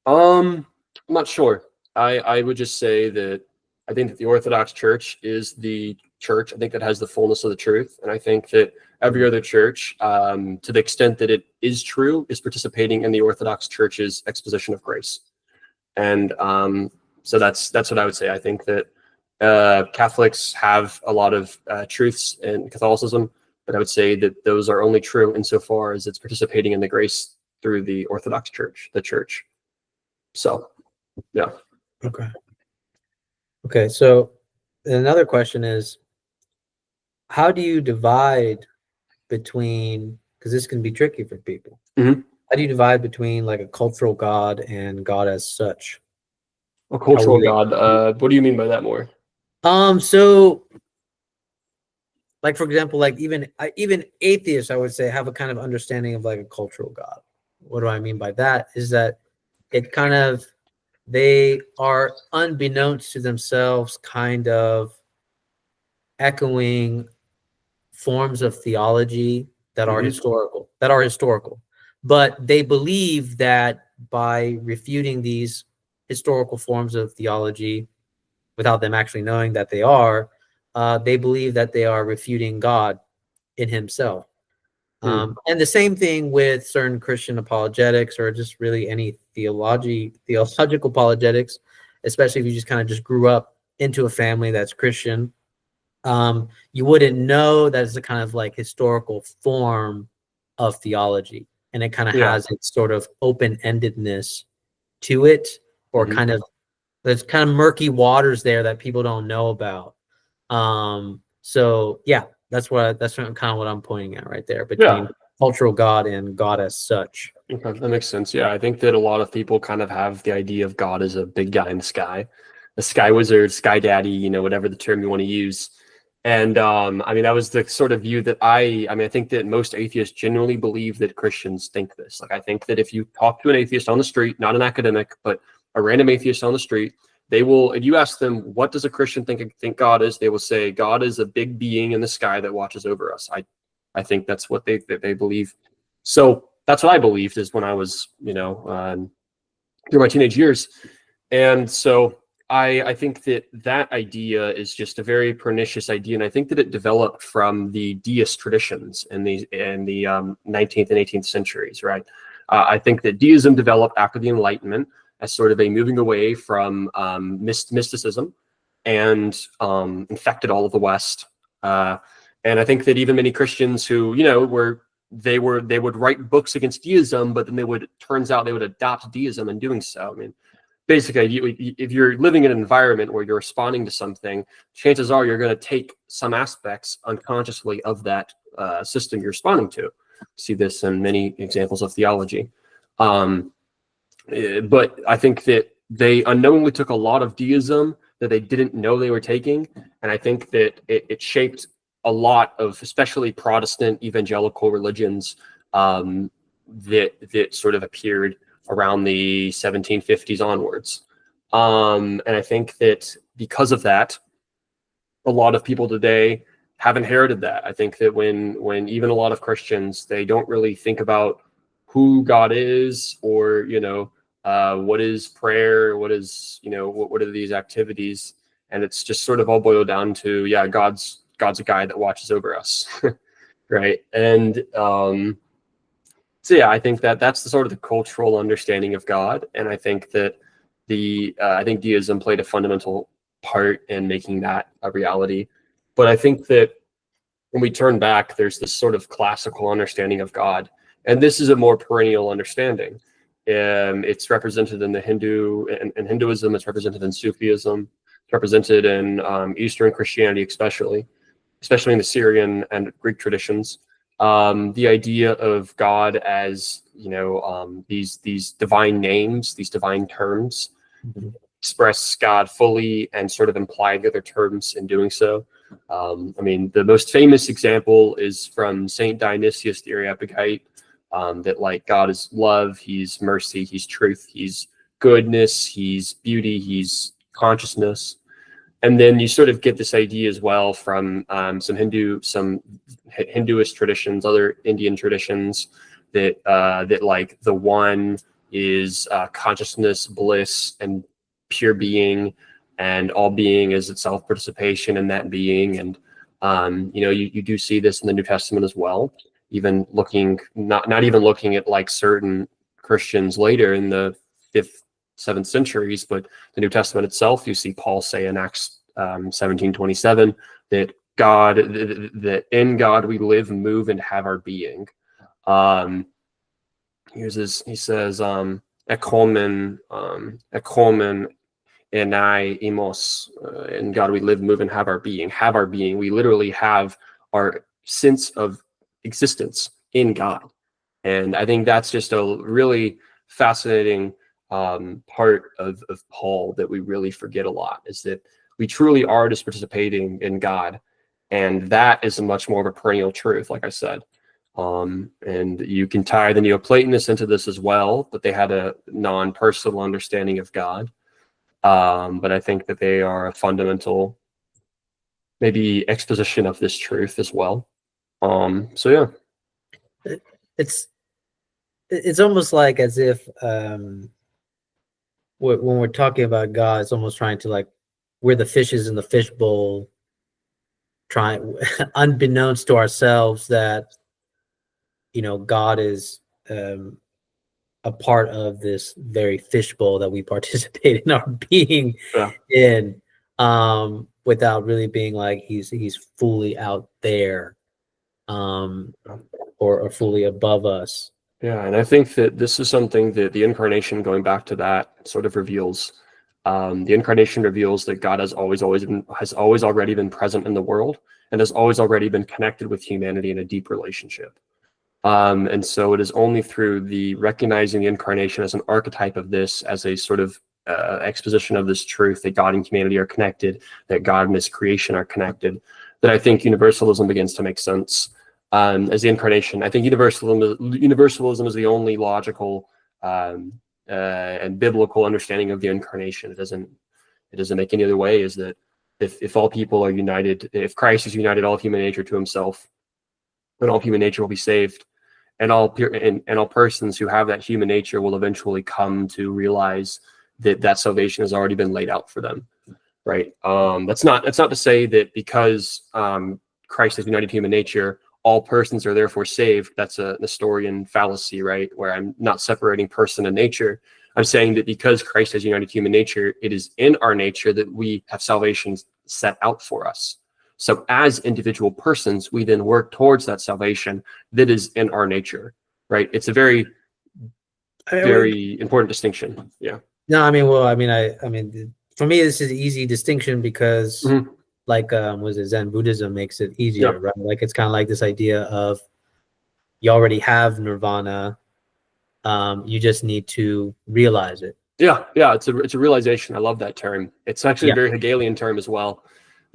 I'm not sure. I would just say that I think that the Orthodox Church is the church. I think that has the fullness of the truth, and I think that every other church, to the extent that it is true, is participating in the Orthodox Church's exposition of grace. And so that's what I would say. I think that Catholics have a lot of truths in Catholicism, but I would say that those are only true insofar as it's participating in the grace through the Orthodox Church, the church. So, yeah. Okay. Okay. So another question is, how do you divide between, because this can be tricky for people. Mm-hmm. How do you divide between like a cultural God and God as such? A cultural God. What do you mean by that more? So like, for example, like even atheists, I would say, have a kind of understanding of like a cultural God. What do I mean by that? Is that it kind of, they are unbeknownst to themselves kind of echoing forms of theology that are historical, but they believe that by refuting these historical forms of theology without them actually knowing that they believe that they are refuting God in himself. And the same thing with certain Christian apologetics, or just really any theological apologetics, especially if you just kind of just grew up into a family that's Christian. You wouldn't know that it's a kind of like historical form of theology, and it kind of has its sort of open-endedness to it, or kind of, there's kind of murky waters there that people don't know about. So yeah, that's kind of what I'm pointing at right there, between cultural God and God as such. Okay, that makes sense. Yeah, I think that a lot of people kind of have the idea of God as a big guy in the sky, a sky wizard, sky daddy, whatever the term you want to use. And I mean, that was the sort of view that I think that most atheists genuinely believe that Christians think this. Like, I think that if you talk to an atheist on the street, not an academic, but a random atheist on the street, They will, if you ask them, what does a Christian think God is? They will say, God is a big being in the sky that watches over us. I think that's what they believe. So that's what I believed is when I was, through my teenage years. And so I think that idea is just a very pernicious idea, and I think that it developed from the deist traditions in the 19th and 18th centuries, right? I think that deism developed after the Enlightenment as sort of a moving away from mysticism, and infected all of the West. And I think that even many Christians who they would write books against deism, but then turns out they would adopt deism in doing so. I mean, basically, if you're living in an environment where you're responding to something, chances are you're going to take some aspects unconsciously of that system you're responding to. See this in many examples of theology. But I think that they unknowingly took a lot of deism that they didn't know they were taking, and I think that it shaped a lot of, especially Protestant evangelical religions, that sort of appeared around the 1750s onwards. And I think that because of that, a lot of people today have inherited that. I think that when even a lot of Christians, they don't really think about who God is, or what is prayer, what is what are these activities, and it's just sort of all boiled down to God's a guy that watches over us. Right? And so I think that's the sort of the cultural understanding of God, and I think that I think deism played a fundamental part in making that a reality. But I think that when we turn back, there's this sort of classical understanding of God, and this is a more perennial understanding. It's represented in the in Hinduism. It's represented in Sufism. It's represented in Eastern Christianity, especially in the Syrian and Greek traditions. The idea of God as these divine names, these divine terms, express God fully and sort of imply the other terms in doing so. I mean, the most famous example is from Saint Dionysius the Areopagite, that God is love, he's mercy, he's truth, he's goodness, he's beauty, he's consciousness. And then you sort of get this idea as well from some Hinduist traditions, other Indian traditions, that the one is consciousness, bliss, and pure being, and all being is itself participation in that being. And you do see this in the New Testament as well. Even looking, not even looking at certain Christians later in the 5th, 7th centuries, but the New Testament itself, you see Paul say in Acts 17:27 that that in God we live, move, and have our being. He says, "Ekomen enai imos." In God we live, move, and have our being. Have our being. We literally have our sense of existence in God, and I think that's just a really fascinating part of Paul that we really forget a lot, is that we truly are just participating in God, and that is a much more of a perennial truth, like I said. And you can tie the Neoplatonists into this as well, but they had a non-personal understanding of God. But I think that they are a fundamental, maybe, exposition of this truth as well. So yeah, it's almost like as if when we're talking about God, it's almost trying to we're the fishes in the fishbowl, unbeknownst to ourselves that God is a part of this very fishbowl that we participate in our being in, without really being he's fully out there, or fully above us. Yeah, and I think that this is something that the incarnation, going back to that, sort of reveals. The incarnation reveals that God has always already been present in the world, and has always already been connected with humanity in a deep relationship. And so it is only through the recognizing the incarnation as an archetype of this, as a sort of exposition of this truth that God and humanity are connected, that God and his creation are connected, that I think universalism begins to make sense. As the incarnation, I think universalism is the only logical and biblical understanding of the incarnation. it doesn't make any other way, is that if all people are united, if Christ has united all of human nature to himself, then all human nature will be saved. And all persons who have that human nature will eventually come to realize that salvation has already been laid out for them, right? That's not to say that because Christ has united human nature, all persons are therefore saved. That's a Nestorian fallacy, right? Where I'm not separating person and nature. I'm saying that because Christ has united human nature, it is in our nature that we have salvation set out for us. So as individual persons, we then work towards that salvation that is in our nature, right? It's a very, very important distinction. Yeah. No, I mean, well, I mean, for me, this is an easy distinction because, like, was it Zen Buddhism makes it easier, right? Like, it's kind of like this idea of you already have nirvana, you just need to realize it. Yeah, it's a realization. I love that term. It's actually a very Hegelian term as well.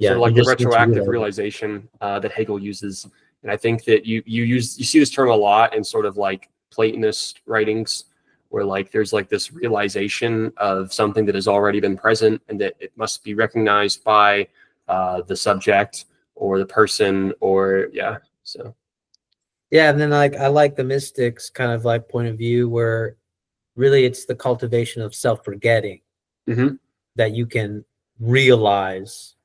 Sort of like the retroactive realization that Hegel uses. And I think that you see this term a lot in sort of like Platonist writings, where like there's like this realization of something that has already been present and that it must be recognized by the subject or the person, or so. Yeah, and then like I like the mystics kind of like point of view where really it's the cultivation of self-forgetting that you can realize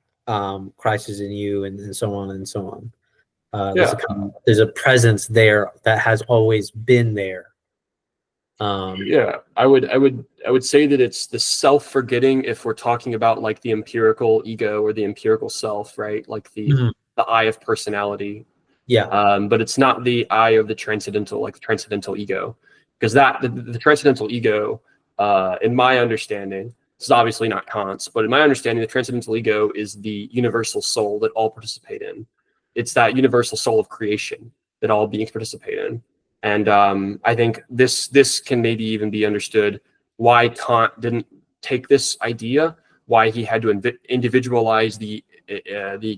Christ is in you, and so on and so on. There's a presence there that has always been there. I would say that it's the self-forgetting if we're talking about like the empirical ego or the empirical self, right? Like the I of personality. But it's not the I of the transcendental, like the transcendental ego, because that the transcendental ego, in my understanding, this is obviously not Kant's, but in my understanding, the transcendental ego is the universal soul that all participate in. It's that universal soul of creation that all beings participate in. And I think this can maybe even be understood why Kant didn't take this idea, why he had to individualize the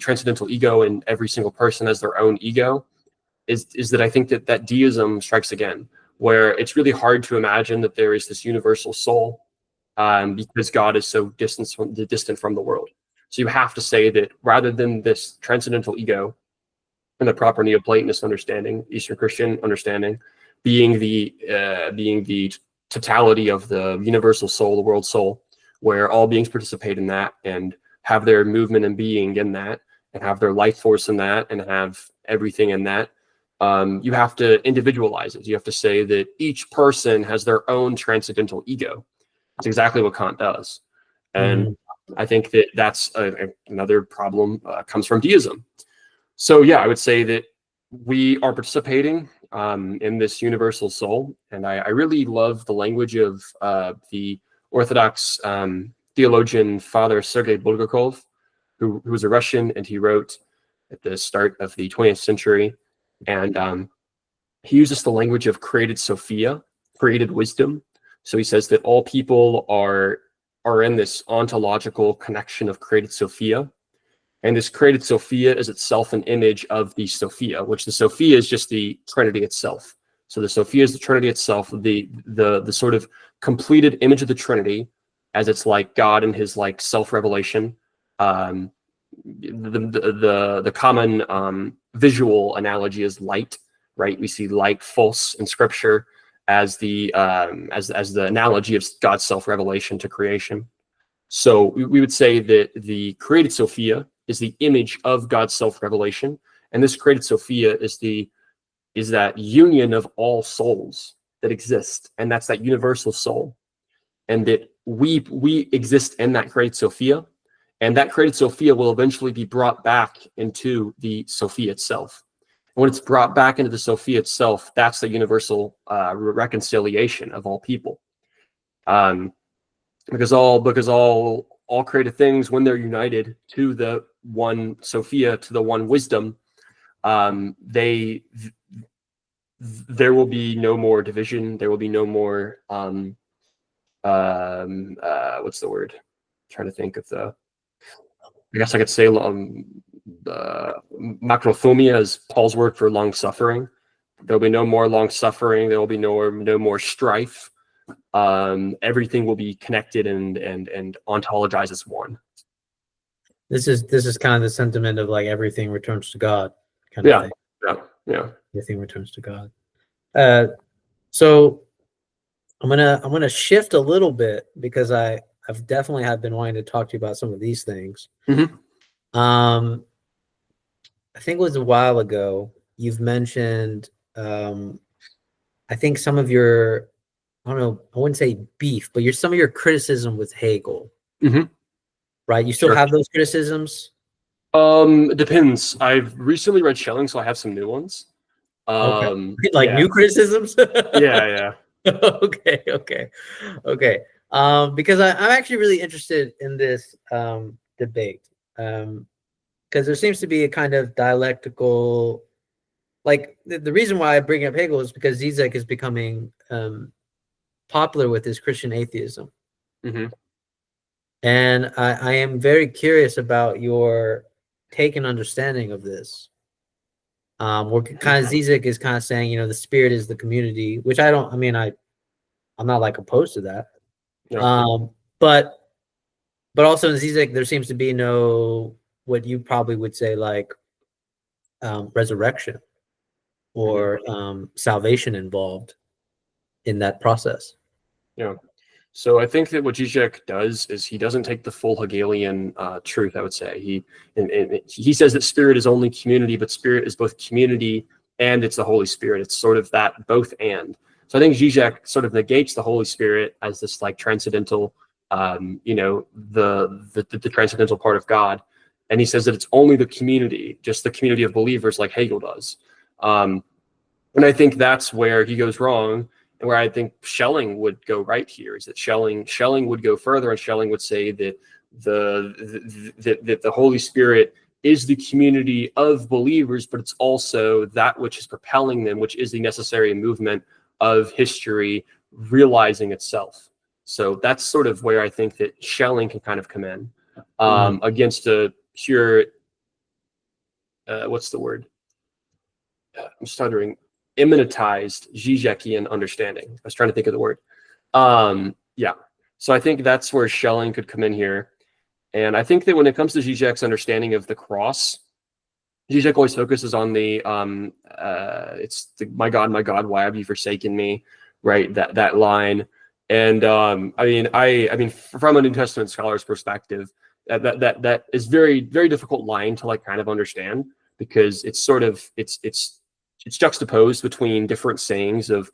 transcendental ego in every single person as their own ego, is that I think that deism strikes again, where it's really hard to imagine that there is this universal soul because God is so distant from the world. So you have to say that rather than this transcendental ego in the proper Neoplatonist understanding, Eastern Christian understanding, being the totality of the universal soul, the world soul, where all beings participate in that and have their movement and being in that, and have their life force in that, and have everything in that. You have to individualize it. You have to say that each person has their own transcendental ego. That's exactly what Kant does. And I think that that's another problem comes from deism. So I would say that we are participating in this universal soul. And I really love the language of the Orthodox theologian, Father Sergei Bulgakov, who was a Russian, and he wrote at the start of the 20th century. And he uses the language of created Sophia, created wisdom. So he says that all people are in this ontological connection of created Sophia. And this created Sophia is itself an image of the Sophia, which the Sophia is just the Trinity itself. So the Sophia is the Trinity itself, the sort of completed image of the Trinity, as it's like God and his like self-revelation. The common visual analogy is light, right? We see light false in Scripture as the analogy of God's self-revelation to creation. So we would say that the created Sophia is the image of God's self-revelation, and this created Sophia is that union of all souls that exist, and that's that universal soul, and that we exist in that created Sophia, and that created Sophia will eventually be brought back into the Sophia itself. And when it's brought back into the Sophia itself, that's the universal reconciliation of all people, because all created things, when they're united to the one Sophia, to the one wisdom, there will be no more division. There will be no more what's the word? I'm trying to think of I guess I could say macrothumia is Paul's word for long suffering. There will be no more long suffering. There will be no more strife. everything will be connected and ontologized as one. This is kind of the sentiment of like everything returns to God kind of thing. Yeah. Everything returns to God. So I'm gonna shift a little bit because I've definitely have been wanting to talk to you about some of these things. Mm-hmm. I think it was a while ago you've mentioned I think some of your, I don't know, I wouldn't say beef, but some of your criticism with Hegel. Mm-hmm. Right? You still have those criticisms? It depends. I've recently read Schelling, so I have some new ones. Okay. Like new criticisms? Yeah. Okay. Because I'm actually really interested in this debate. Because there seems to be a kind of dialectical, like the reason why I bring up Hegel is because Zizek is becoming popular with his Christian atheism. Mm-hmm. And I am very curious about your take and understanding of this. Where kind of Zizek is kind of saying, the spirit is the community, which I'm not like opposed to that. Yeah. But also in Zizek, there seems to be no, what you probably would say, like resurrection or salvation involved in that process. Yeah. So I think that what Zizek does is he doesn't take the full Hegelian truth. I would say he says that spirit is only community, but spirit is both community and it's the Holy Spirit. It's sort of that both and. So I think Zizek sort of negates the Holy Spirit as this like transcendental, the transcendental part of God, and he says that it's only the community, just the community of believers, like Hegel does. And I think that's where he goes wrong. And where I think Schelling would go right here is that Schelling would go further, and Schelling would say that the Holy Spirit is the community of believers, but it's also that which is propelling them, which is the necessary movement of history realizing itself. So that's sort of where I think that Schelling can kind of come in against a pure, what's the word? I'm stuttering. Immanentized Zizekian understanding. I was trying to think of the word. Yeah. So I think that's where Schelling could come in here. And I think that when it comes to Zizek's understanding of the cross, Zizek always focuses on the it's the my God, why have you forsaken me? Right, that line. And I mean, from a New Testament scholar's perspective, that is very, very difficult line to like kind of understand, because it's sort of it's juxtaposed between different sayings of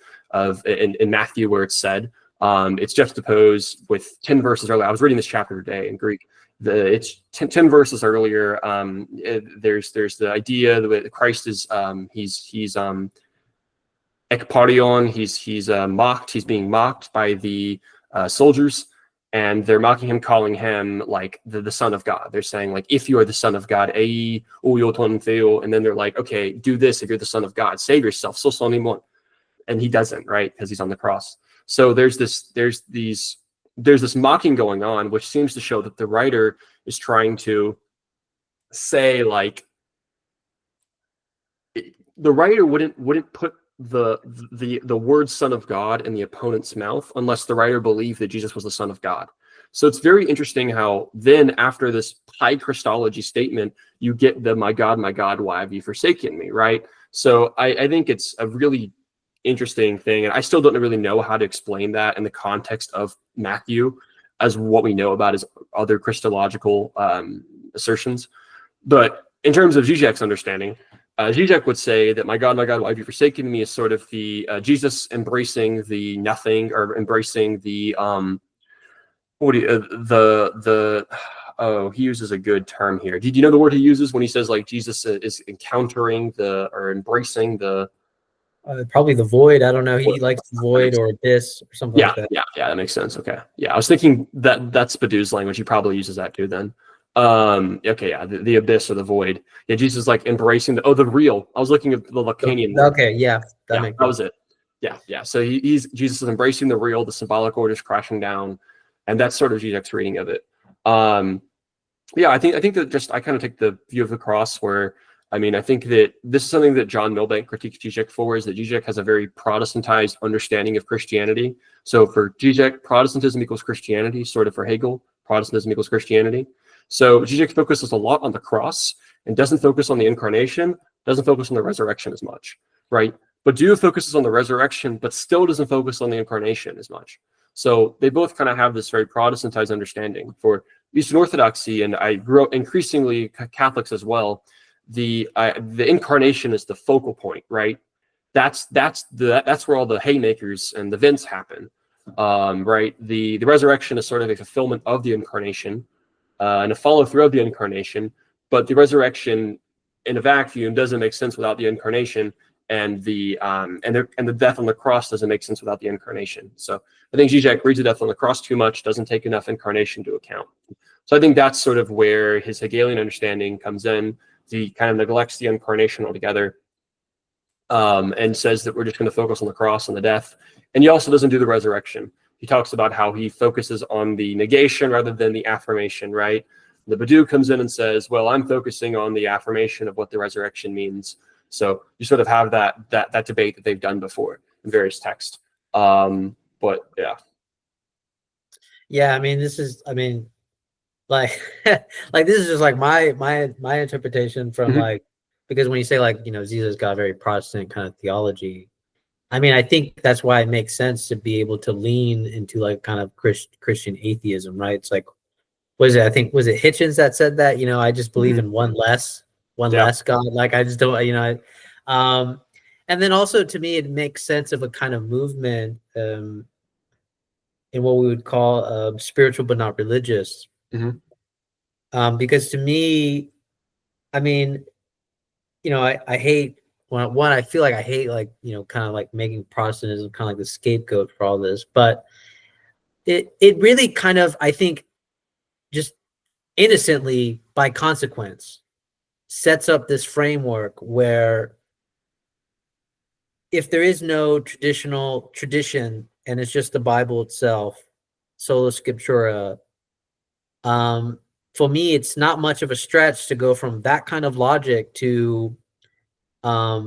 in Matthew where it's said. It's juxtaposed with 10 verses earlier. I was reading this chapter today in Greek. It's 10 verses earlier. There's the idea that Christ is he's ekparion. He's mocked. He's being mocked by the soldiers, and they're mocking him, calling him like the Son of God. They're saying like, if you are the Son of God, ei ouioton theo, and then they're like, okay, do this if you're the Son of God, save yourself, so sonimon, and he doesn't, right, because he's on the cross. So there's this mocking going on, which seems to show that the writer is trying to say like the writer wouldn't put the word Son of God in the opponent's mouth unless the writer believed that Jesus was the Son of God. So it's very interesting how then after this high Christology statement, you get the my God, why have you forsaken me, right? So I think it's a really interesting thing, and I still don't really know how to explain that in the context of Matthew as what we know about his other Christological assertions. But in terms of Zizek's understanding, Zizek would say that my God, why have you forsaken me is sort of the Jesus embracing the nothing, or embracing the he uses a good term here. Did you know the word he uses when he says like Jesus is encountering or embracing the probably the void. I don't know. He likes void or abyss or something like that. Yeah, that makes sense. Okay. Yeah, I was thinking that's Badou's language. He probably uses that too then. Okay, yeah, the abyss or the void. Yeah, Jesus is like embracing the real. I was looking at the Lacanian word. Okay, yeah, that was it. Yeah. So Jesus is embracing the real, the symbolic order is crashing down, and that's sort of Zizek's reading of it. Yeah, I think that just I kind of take the view of the cross where I mean, I think that this is something that John Milbank critiques Zizek for, is that Zizek has a very Protestantized understanding of Christianity. So for Zizek, Protestantism equals Christianity, sort of for Hegel, Protestantism equals Christianity. So Zizek focuses a lot on the cross and doesn't focus on the incarnation, doesn't focus on the resurrection as much, right? But Dewey focuses on the resurrection, but still doesn't focus on the incarnation as much. So they both kind of have this very Protestantized understanding. For Eastern Orthodoxy, and I grew up increasingly Catholics as well, the incarnation is the focal point, right? That's where all the haymakers and the events happen, right? The resurrection is sort of a fulfillment of the incarnation, and a follow through of the incarnation. But the resurrection in a vacuum doesn't make sense without the incarnation, and the death on the cross doesn't make sense without the incarnation. So I think Zizek reads the death on the cross too much, doesn't take enough incarnation to account. So I think that's sort of where his Hegelian understanding comes in. He kind of neglects the incarnation altogether, and says that we're just going to focus on the cross and the death. And he also doesn't do the resurrection. He talks about how he focuses on the negation rather than the affirmation, right? The Badu comes in and says, well, I'm focusing on the affirmation of what the resurrection means. So you sort of have that debate that they've done before in various texts. But yeah. Yeah, I mean, like like this is just like my interpretation from like, because when you say like, Jesus got a very Protestant kind of theology, I mean, I think that's why it makes sense to be able to lean into like kind of Christian atheism, right? It's like, was it Hitchens that said that, I just believe in one less God. Like, I just don't, and then also to me, it makes sense of a kind of movement in what we would call spiritual, but not religious. Because to me, I mean, I hate I feel like I hate like, kind of like making Protestantism kind of like the scapegoat for all this, but it really kind of, I think, just innocently by consequence sets up this framework where if there is no tradition and it's just the Bible itself, sola scriptura, for me, it's not much of a stretch to go from that kind of logic to a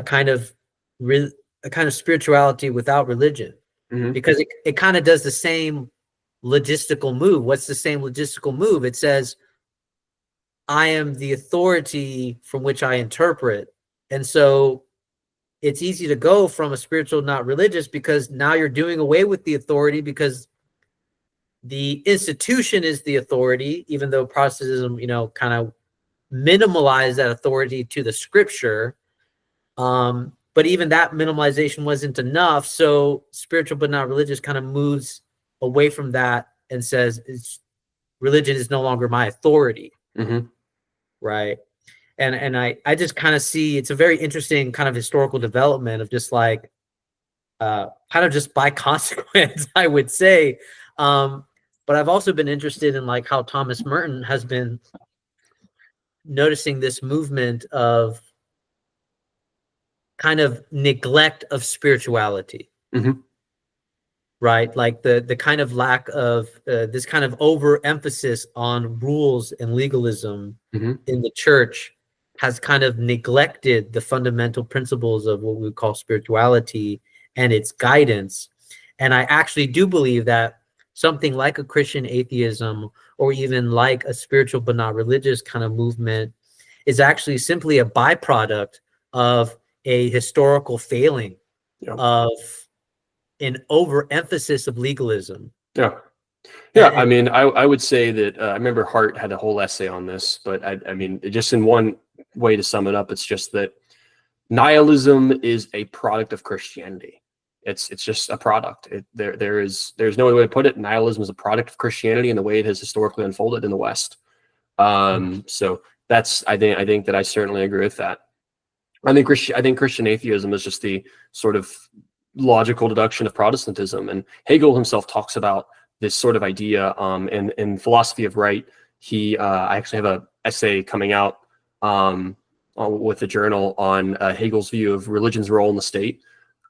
kind of spirituality without religion, because it kind of does the same logistical move. What's the same logistical move? It says, I am the authority from which I interpret. And so it's easy to go from a spiritual, not religious, because now you're doing away with the authority, because the institution is the authority, even though Protestantism, kind of minimalized that authority to the scripture. But even that minimalization wasn't enough. So spiritual, but not religious, kind of moves away from that and says, religion is no longer my authority. Right. And I just kind of see, it's a very interesting kind of historical development of just like, kind of just by consequence, I would say. But I've also been interested in like how Thomas Merton has been noticing this movement of kind of neglect of spirituality. Right? Like the kind of lack of this kind of overemphasis on rules and legalism in the church has kind of neglected the fundamental principles of what we call spirituality and its guidance. And I actually do believe that something like a Christian atheism, or even like a spiritual but not religious kind of movement, is actually simply a byproduct of a historical failing of an overemphasis of legalism. I mean, I would say that I remember Hart had a whole essay on this, but I mean, just in one way to sum it up, it's just that nihilism is a product of Christianity. It's just a product. There's no other way to put it. Nihilism is a product of Christianity and the way it has historically unfolded in the West. So that's, I think that I certainly agree with that. I think Christian atheism is just the sort of logical deduction of Protestantism, and Hegel himself talks about this sort of idea in Philosophy of Right. I actually have an essay coming out with the journal on Hegel's view of religion's role in the state.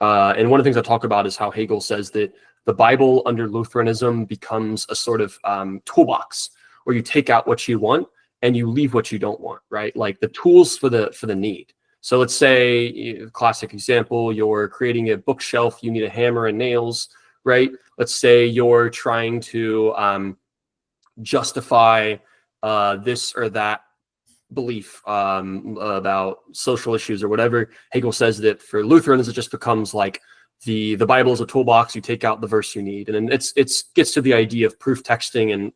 And one of the things I talk about is how Hegel says that the Bible under Lutheranism becomes a sort of toolbox where you take out what you want and you leave what you don't want, right? Like the tools for the need. So let's say, classic example, you're creating a bookshelf, you need a hammer and nails, right? Let's say you're trying to justify this or that belief about social issues or whatever. Hegel says that for Lutherans, it just becomes like the Bible is a toolbox. You take out the verse you need, and then it's gets to the idea of proof texting and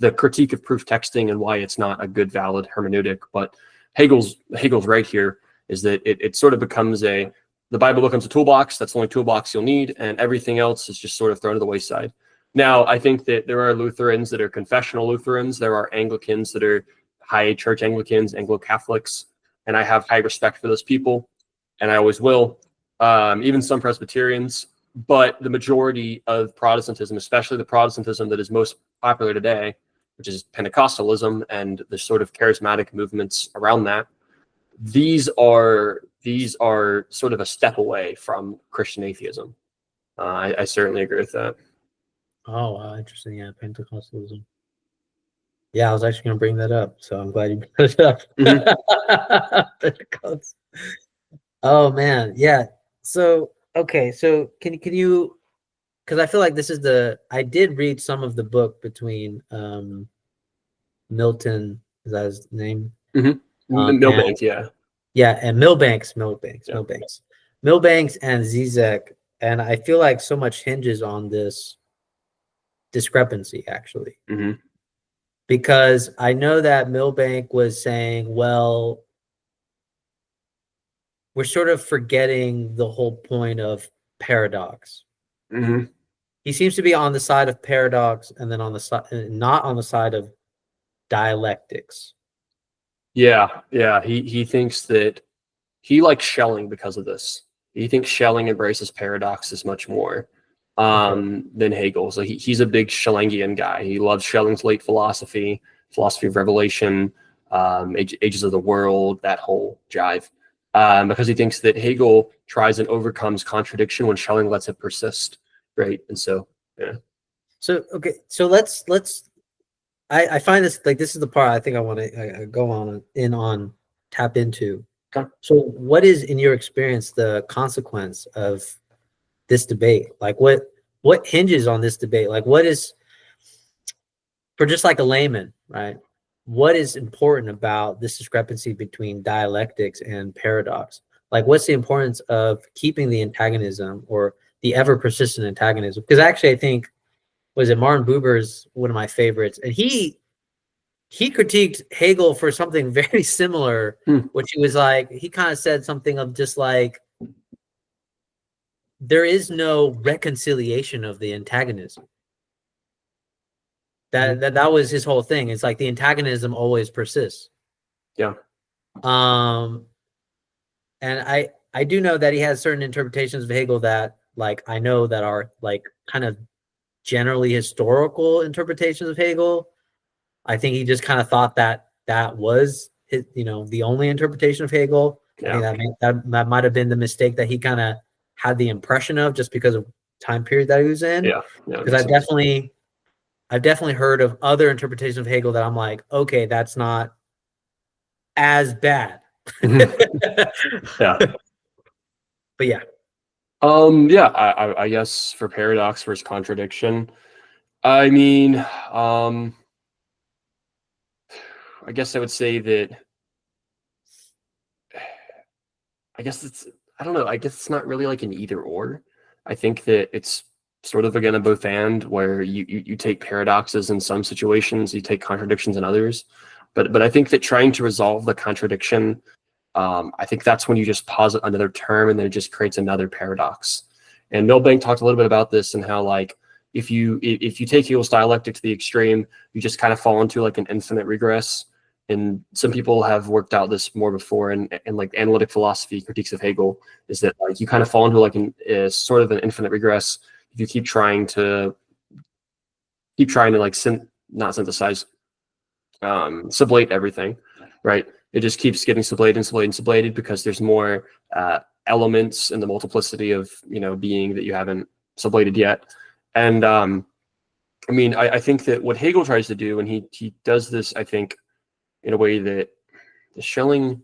the critique of proof texting and why it's not a good, valid hermeneutic. But Hegel's right here is that it sort of becomes the Bible becomes a toolbox. That's the only toolbox you'll need, and everything else is just sort of thrown to the wayside. Now, I think that there are Lutherans that are confessional Lutherans. There are Anglicans that are high church Anglicans, Anglo-Catholics, and I have high respect for those people, and I always will. Even some Presbyterians, but the majority of Protestantism, especially the Protestantism that is most popular today, which is Pentecostalism and the sort of charismatic movements around that, these are sort of a step away from Christian atheism. I certainly agree with that. Oh, wow, interesting. Yeah, Pentecostalism. Yeah, I was actually going to bring that up, so I'm glad you brought it up. Mm-hmm. Oh man, yeah. So okay, so can you? Because I feel like this is I did read some of the book between Milton, is that his name? Mm-hmm. Milbank, yeah. Yeah, and Milbanks and Zizek, and I feel like so much hinges on this discrepancy, actually. Mm-hmm. Because I know that Milbank was saying, well, we're sort of forgetting the whole point of paradox. Mm-hmm. He seems to be on the side of paradox and then on the side, not on the side of dialectics. Yeah. He thinks that he likes Schelling because of this. He thinks Schelling embraces paradoxes much more than Hegel. So he's a big Schellingian guy. He loves Schelling's late philosophy of revelation, ages of the world, that whole jive. Because he thinks that Hegel tries and overcomes contradiction when Schelling lets it persist, right? And so, yeah. So okay, so let's. I find this this is the part I think I want to go on tap into. Okay. So, what is, in your experience, the consequence of this debate? Like, what hinges on this debate? Like, what is, for just like a layman, right? What is important about this discrepancy between dialectics and paradox? Like, what's the importance of keeping the antagonism or the ever persistent antagonism? Because actually, I think, was it Martin Buber's one of my favorites, and he critiqued Hegel for something very similar, which he was like, he kind of said something of just like, there is no reconciliation of the antagonism. That was his whole thing. It's like the antagonism always persists. Yeah. And I do know that he has certain interpretations of Hegel that, like, I know that are like kind of generally historical interpretations of Hegel. I think he just kind of thought that was his, the only interpretation of Hegel. Yeah. I think that might have been the mistake that he kind of had the impression of, just because of time period that he was in. Yeah. Because I've definitely heard of other interpretations of Hegel that I'm like, okay, that's not as bad. Yeah. But yeah. Yeah, I guess for paradox versus contradiction, I mean, I guess I would say that, I guess it's not really like an either or. I think that it's sort of, again, a both and, where you take paradoxes in some situations, you take contradictions in others. But I think that trying to resolve the contradiction, I think that's when you just posit another term and then it just creates another paradox. And Milbank talked a little bit about this and how, like, if you take Hegel's dialectic to the extreme, you just kind of fall into like an infinite regress. And some people have worked out this more before, and like analytic philosophy critiques of Hegel is that, like, you kind of fall into like sort of an infinite regress if you keep trying to like not synthesize, sublate everything, right? It just keeps getting sublated because there's more elements in the multiplicity of being that you haven't sublated yet. And I mean, I think that what Hegel tries to do, and he does this, I think, in a way that Schelling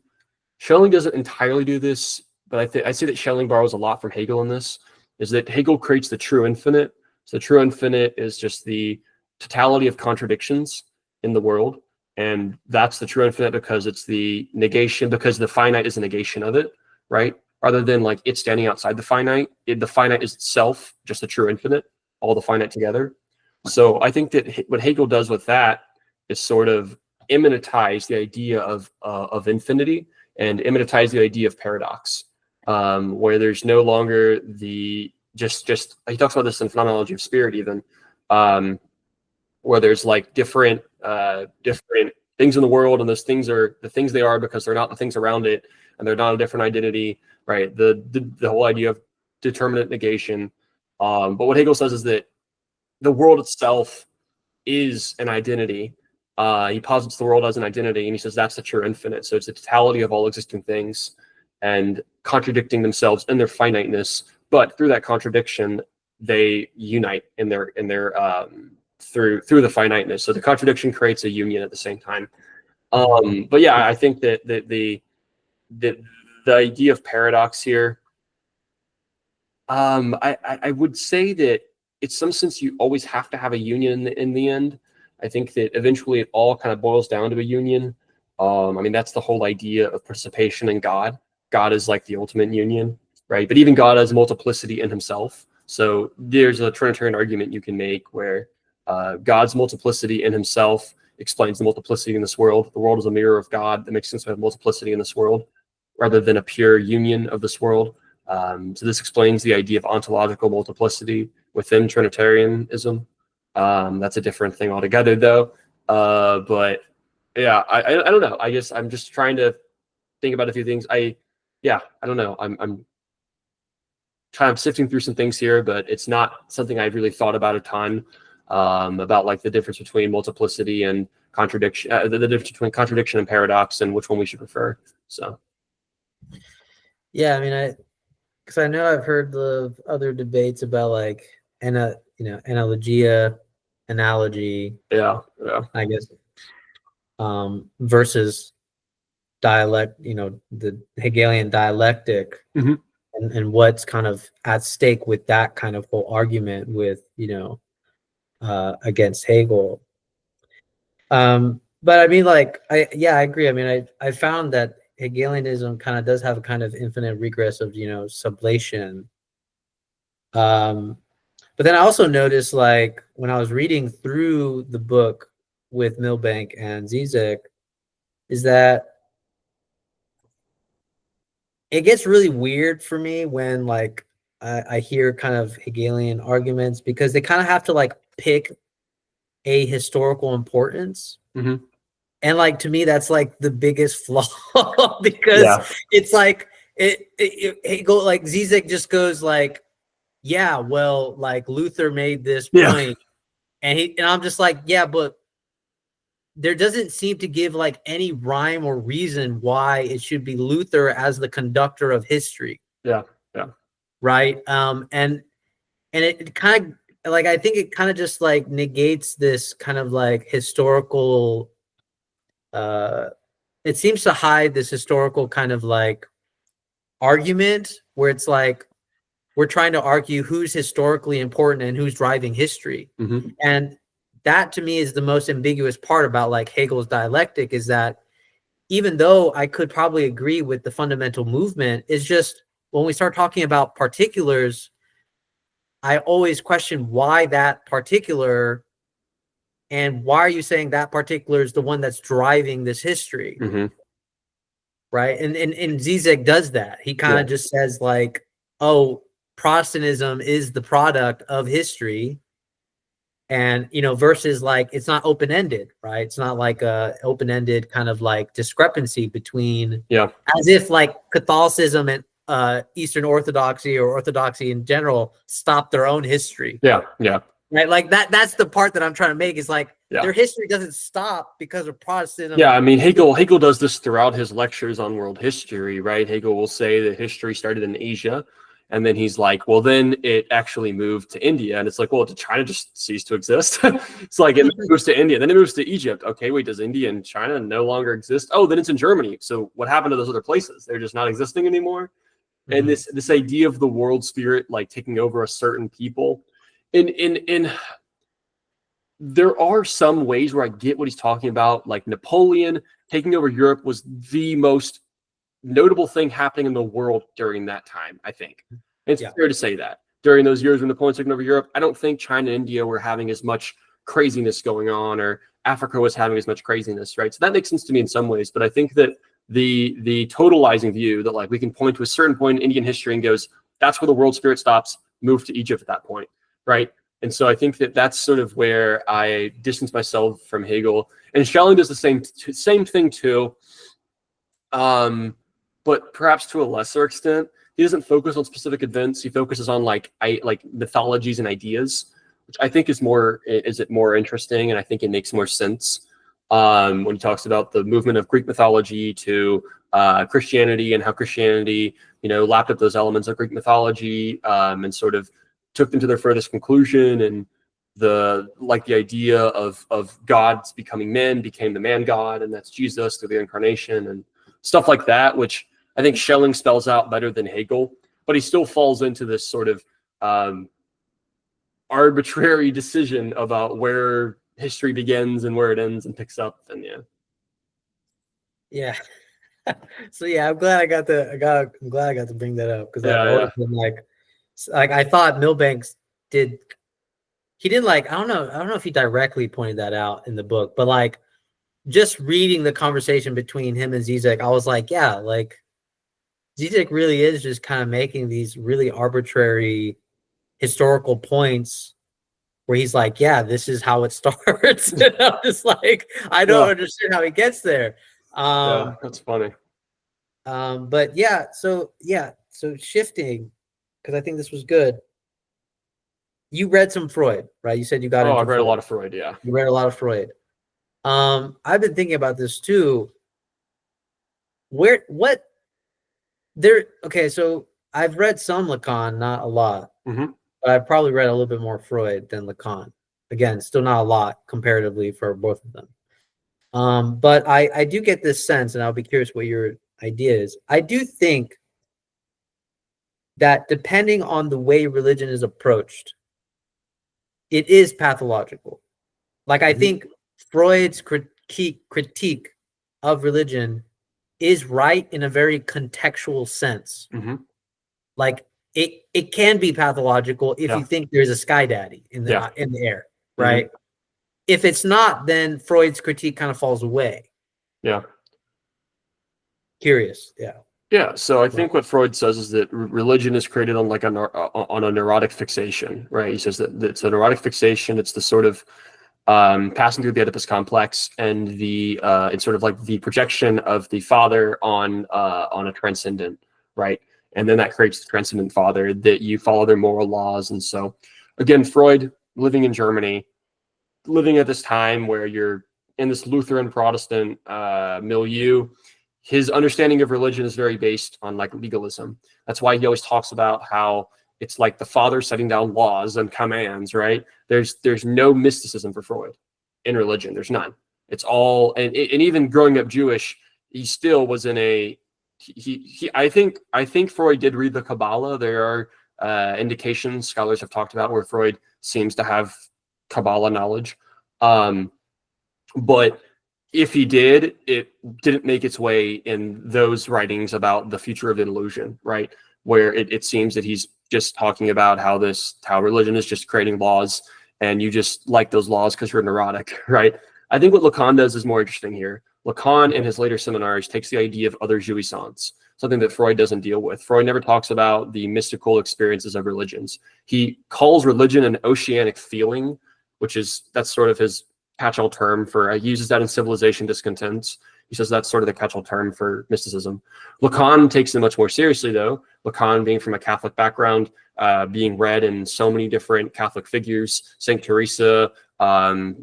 doesn't entirely do this, but I see that Schelling borrows a lot from Hegel in this, is that Hegel creates the true infinite. So the true infinite is just the totality of contradictions in the world. And that's the true infinite because it's the negation, because the finite is a negation of it, right? Rather than like it standing outside the finite, the finite is itself just the true infinite, all the finite together. So I think that what Hegel does with that is sort of immanentize the idea of infinity and immanentize the idea of paradox, where there's no longer the just he talks about this in Phenomenology of Spirit even, where there's like different things in the world, and those things are the things they are because they're not the things around it, and they're not a different identity, right? The whole idea of determinate negation. But what Hegel says is that the world itself is an identity. He posits the world as an identity, and he says that's the true infinite. So it's the totality of all existing things and contradicting themselves in their finiteness, but through that contradiction, they unite in their through the finiteness. So the contradiction creates a union at the same time. But yeah, I think that the idea of paradox here, I would say that in some sense you always have to have a union in the end. I think that eventually it all kind of boils down to a union. I mean, that's the whole idea of participation in God. God is like the ultimate union, right? But even God has multiplicity in himself. So there's a Trinitarian argument you can make where God's multiplicity in himself explains the multiplicity in this world. The world is a mirror of God that makes sense of multiplicity in this world rather than a pure union of this world. So this explains the idea of ontological multiplicity within Trinitarianism. That's a different thing altogether, though. But yeah, I don't know. I guess I'm just trying to think about a few things. I don't know. I'm kind of sifting through some things here, but it's not something I've really thought about a ton. About like the difference between multiplicity and contradiction, the difference between contradiction and paradox, and which one we should prefer. So, yeah, I mean, because I know I've heard the other debates about like analogia, analogy. yeah, I guess, versus dialect. The Hegelian dialectic, mm-hmm. and what's kind of at stake with that kind of whole argument with against Hegel. But I mean, like, I agree. I mean, I found that Hegelianism kind of does have a kind of infinite regress of sublation. But then I also noticed, like, when I was reading through the book with Milbank and Zizek, is that it gets really weird for me when like I hear kind of Hegelian arguments, because they kind of have to like pick a historical importance. Mm-hmm. And like, to me, that's like the biggest flaw because it's like it go like Zizek just goes like, yeah, well, like Luther made this point, and I'm just like, yeah, but there doesn't seem to give like any rhyme or reason why it should be Luther as the conductor of history. Yeah. Right. And it kind of like, I think it kind of just like negates this kind of like historical, it seems to hide this historical kind of like argument where it's like we're trying to argue who's historically important and who's driving history. Mm-hmm. And that to me is the most ambiguous part about like Hegel's dialectic, is that even though I could probably agree with the fundamental movement, is just when we start talking about particulars, I always question why that particular, and why are you saying that particular is the one that's driving this history? Mm-hmm. Right. And Zizek does that. He kind of just says like, oh, Protestantism is the product of history. And, versus like, it's not open-ended, right? It's not like a open-ended kind of like discrepancy between, as if like Catholicism and Eastern Orthodoxy or Orthodoxy in general stop their own history. Yeah. Right. Like that's the part that I'm trying to make, is like their history doesn't stop because of Protestantism. Yeah. I mean, Hegel does this throughout his lectures on world history, right? Hegel will say that history started in Asia And then he's like, well, then it actually moved to India. And it's like, well, did China just cease to exist? It's like, it moves to India, then it moves to Egypt. Okay, wait, does India and China no longer exist? Oh, then it's in Germany. So what happened to those other places? They're just not existing anymore. And this idea of the world spirit like taking over a certain people. In there are some ways where I get what he's talking about. Like Napoleon taking over Europe was the most notable thing happening in the world during that time, I think. It's fair to say that. During those years when Napoleon took over Europe, I don't think China and India were having as much craziness going on, or Africa was having as much craziness, right? So that makes sense to me in some ways, but I think that the totalizing view that like we can point to a certain point in Indian history and goes, that's where the world spirit stops, move to Egypt at that point, right? And so I think that that's sort of where I distance myself from Hegel. And Schelling does the same thing too, but perhaps to a lesser extent. He doesn't focus on specific events. He focuses on like mythologies and ideas, which I think is more interesting, and I think it makes more sense when he talks about the movement of Greek mythology to Christianity, and how Christianity, lapped up those elements of Greek mythology and sort of took them to their furthest conclusion, and the idea of gods becoming men became the man god, and that's Jesus through the incarnation and stuff like that, which I think Schelling spells out better than Hegel, but he still falls into this sort of arbitrary decision about where history begins and where it ends and picks up. And So I'm glad I got to bring that up, because I've always been like I thought Milbank's he didn't I don't know if he directly pointed that out in the book, but like just reading the conversation between him and Zizek, I was like, Zizek really is just kind of making these really arbitrary historical points where he's like, this is how it starts. And I'm just like, I don't understand how he gets there. That's funny. But so shifting, because I think this was good. You read some Freud, right? You said you got into I read Freud. a lot of Freud, yeah. You read a lot of Freud. I've been thinking about this too. So I've read some Lacan, not a lot. Mm-hmm. But I've probably read a little bit more Freud than Lacan. Again, still not a lot comparatively for both of them. But I do get this sense, and I'll be curious what your idea is. I do think that depending on the way religion is approached, it is pathological. Like, I think Freud's critique of religion is right in a very contextual sense. Like, it can be pathological if you think there's a sky daddy in the air, right? If it's not, then Freud's critique kind of falls away. Curious. So I think what Freud says is that religion is created on on a neurotic fixation, right? He says that it's a neurotic fixation. It's the sort of passing through the Oedipus complex, and it's sort of like the projection of the father on a transcendent, right? And then that creates the transcendent father, that you follow their moral laws. And so, again, Freud, living in Germany, living at this time where you're in this Lutheran Protestant milieu, his understanding of religion is very based on like legalism. That's why he always talks about how it's like the father setting down laws and commands, right? There's no mysticism for Freud in religion. There's none. It's all, and even growing up Jewish, he still was in a, I think Freud did read the Kabbalah. There are indications scholars have talked about where Freud seems to have Kabbalah knowledge. But if he did, it didn't make its way in those writings about the future of the illusion, right? Where it seems that he's just talking about how religion is just creating laws, and you just like those laws because you're neurotic, right? I think what Lacan does is more interesting here. Lacan, in his later seminars, takes the idea of other jouissance, something that Freud doesn't deal with. Freud never talks about the mystical experiences of religions. He calls religion an oceanic feeling, that's sort of his catch-all term for, he uses that in Civilization Discontents. He says that's sort of the catch-all term for mysticism. Lacan takes it much more seriously, though. Lacan, being from a Catholic background, being read in so many different Catholic figures, Saint Teresa,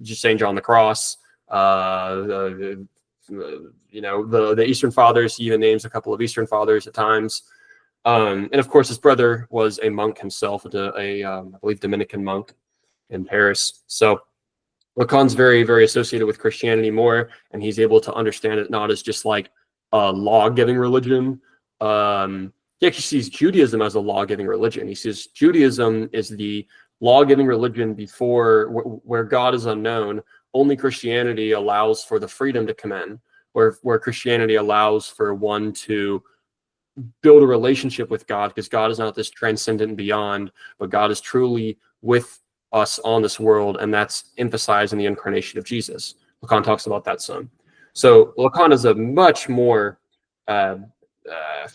just Saint John the Cross, the Eastern Fathers. He even names a couple of Eastern Fathers at times. And of course, his brother was a monk himself, I believe, Dominican monk in Paris. So Lacan's very, very associated with Christianity more, and he's able to understand it not as just like a law-giving religion. He actually sees Judaism as a law-giving religion. He says Judaism is the law-giving religion before where God is unknown. Only Christianity allows for the freedom to come in, where Christianity allows for one to build a relationship with God, because God is not this transcendent beyond, but God is truly with us on this world, and that's emphasized in the incarnation of Jesus. Lacan talks about that some. So Lacan is a much more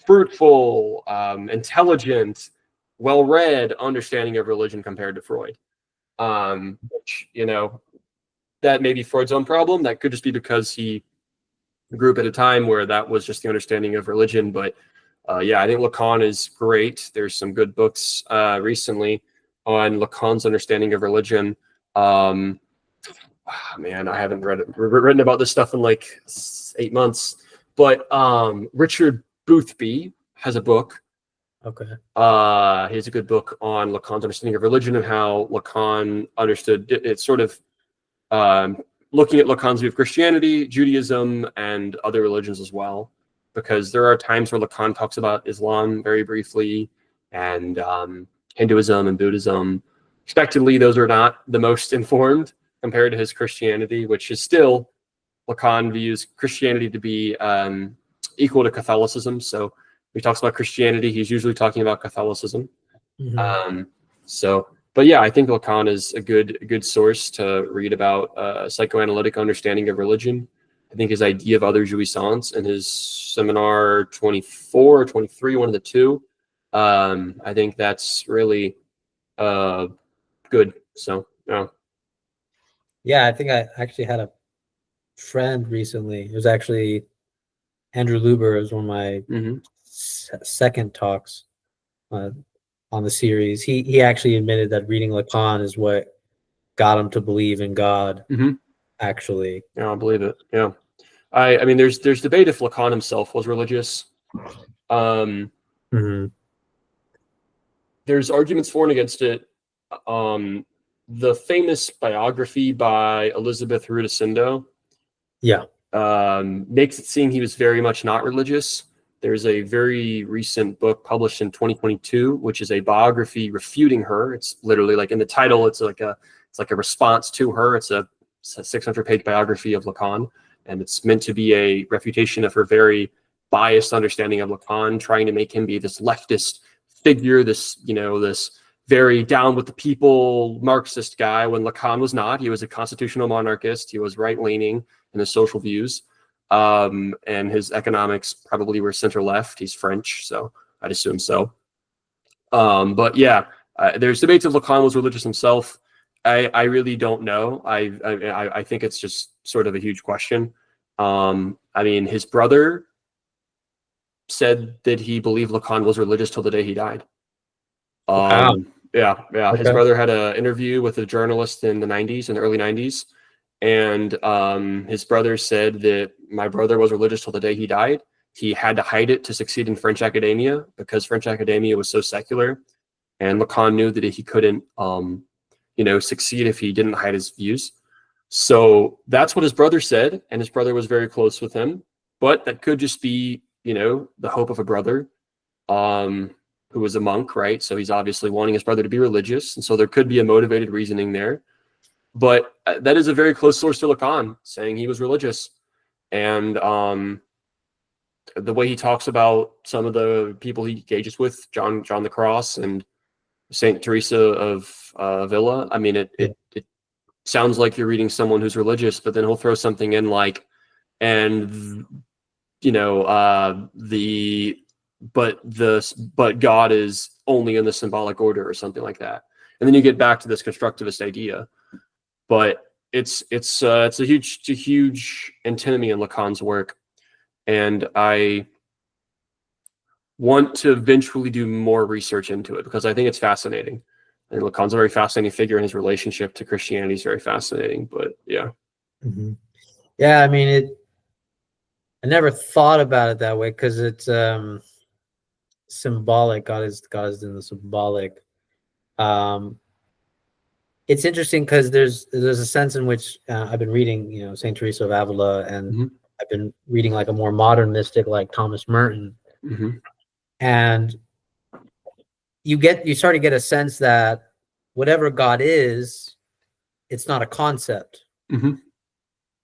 fruitful, intelligent, well-read understanding of religion compared to Freud. Which, that may be Freud's own problem. That could just be because he grew up at a time where that was just the understanding of religion. But I think Lacan is great. There's some good books recently on Lacan's understanding of religion. Man, I haven't written about this stuff in like 8 months. But Richard Boothby has a book. Okay. He has a good book on Lacan's understanding of religion and how Lacan understood it. It's sort of looking at Lacan's view of Christianity, Judaism, and other religions as well, because there are times where Lacan talks about Islam very briefly, and Hinduism and Buddhism. Expectedly, those are not the most informed compared to his Christianity, which is still, Lacan views Christianity to be equal to Catholicism. So when he talks about Christianity, he's usually talking about Catholicism. Mm-hmm. But yeah, I think Lacan is a good source to read about psychoanalytic understanding of religion. I think his idea of other jouissance in his seminar 24 or 23, one of the two, I think that's really good. So, yeah. Yeah, I think I actually had a friend recently. It was actually Andrew Luber. It was one of my second talks on the series. He actually admitted that reading Lacan is what got him to believe in God. Actually, yeah, I believe it. Yeah, I mean, there's debate if Lacan himself was religious. There's arguments for and against it. The famous biography by Elizabeth Rudisindo, makes it seem he was very much not religious. There's a very recent book published in 2022, which is a biography refuting her. It's literally like in the title, it's like a response to her. It's a 600-page biography of Lacan, and it's meant to be a refutation of her very biased understanding of Lacan, trying to make him be this leftist figure, this very down with the people Marxist guy, when Lacan was not. He was a constitutional monarchist. He was right-leaning in his social views, and his economics probably were center-left. He's French, so I'd assume so. But yeah, there's debates if Lacan was religious himself. I really don't know. I think it's just sort of a huge question. I mean, his brother said that he believed Lacan was religious till the day he died. Wow. Yeah. Okay. His brother had an interview with a journalist in the early 90s. And his brother said that my brother was religious till the day he died. He had to hide it to succeed in French academia, because French academia was so secular. And Lacan knew that he couldn't, succeed if he didn't hide his views. So that's what his brother said. And his brother was very close with him. But that could just be, the hope of a brother who was a monk, right? So he's obviously wanting his brother to be religious. And so there could be a motivated reasoning there. But that is a very close source to Lacan, saying he was religious. And the way he talks about some of the people he engages with, John the Cross and Saint Teresa of Avila, I mean, it sounds like you're reading someone who's religious, but then he'll throw something in like, but God is only in the symbolic order or something like that. And then you get back to this constructivist idea. But it's a huge antinomy in Lacan's work, and I want to eventually do more research into it because I think it's fascinating. And Lacan's a very fascinating figure, and his relationship to Christianity is very fascinating. But yeah, yeah. I mean, I never thought about it that way, because it's symbolic. God is in the symbolic. It's interesting because there's a sense in which I've been reading, Saint Teresa of Avila, and Mm-hmm. I've been reading like a more modern mystic like Thomas Merton, Mm-hmm. and you start to get a sense that whatever God is, it's not a concept, Mm-hmm.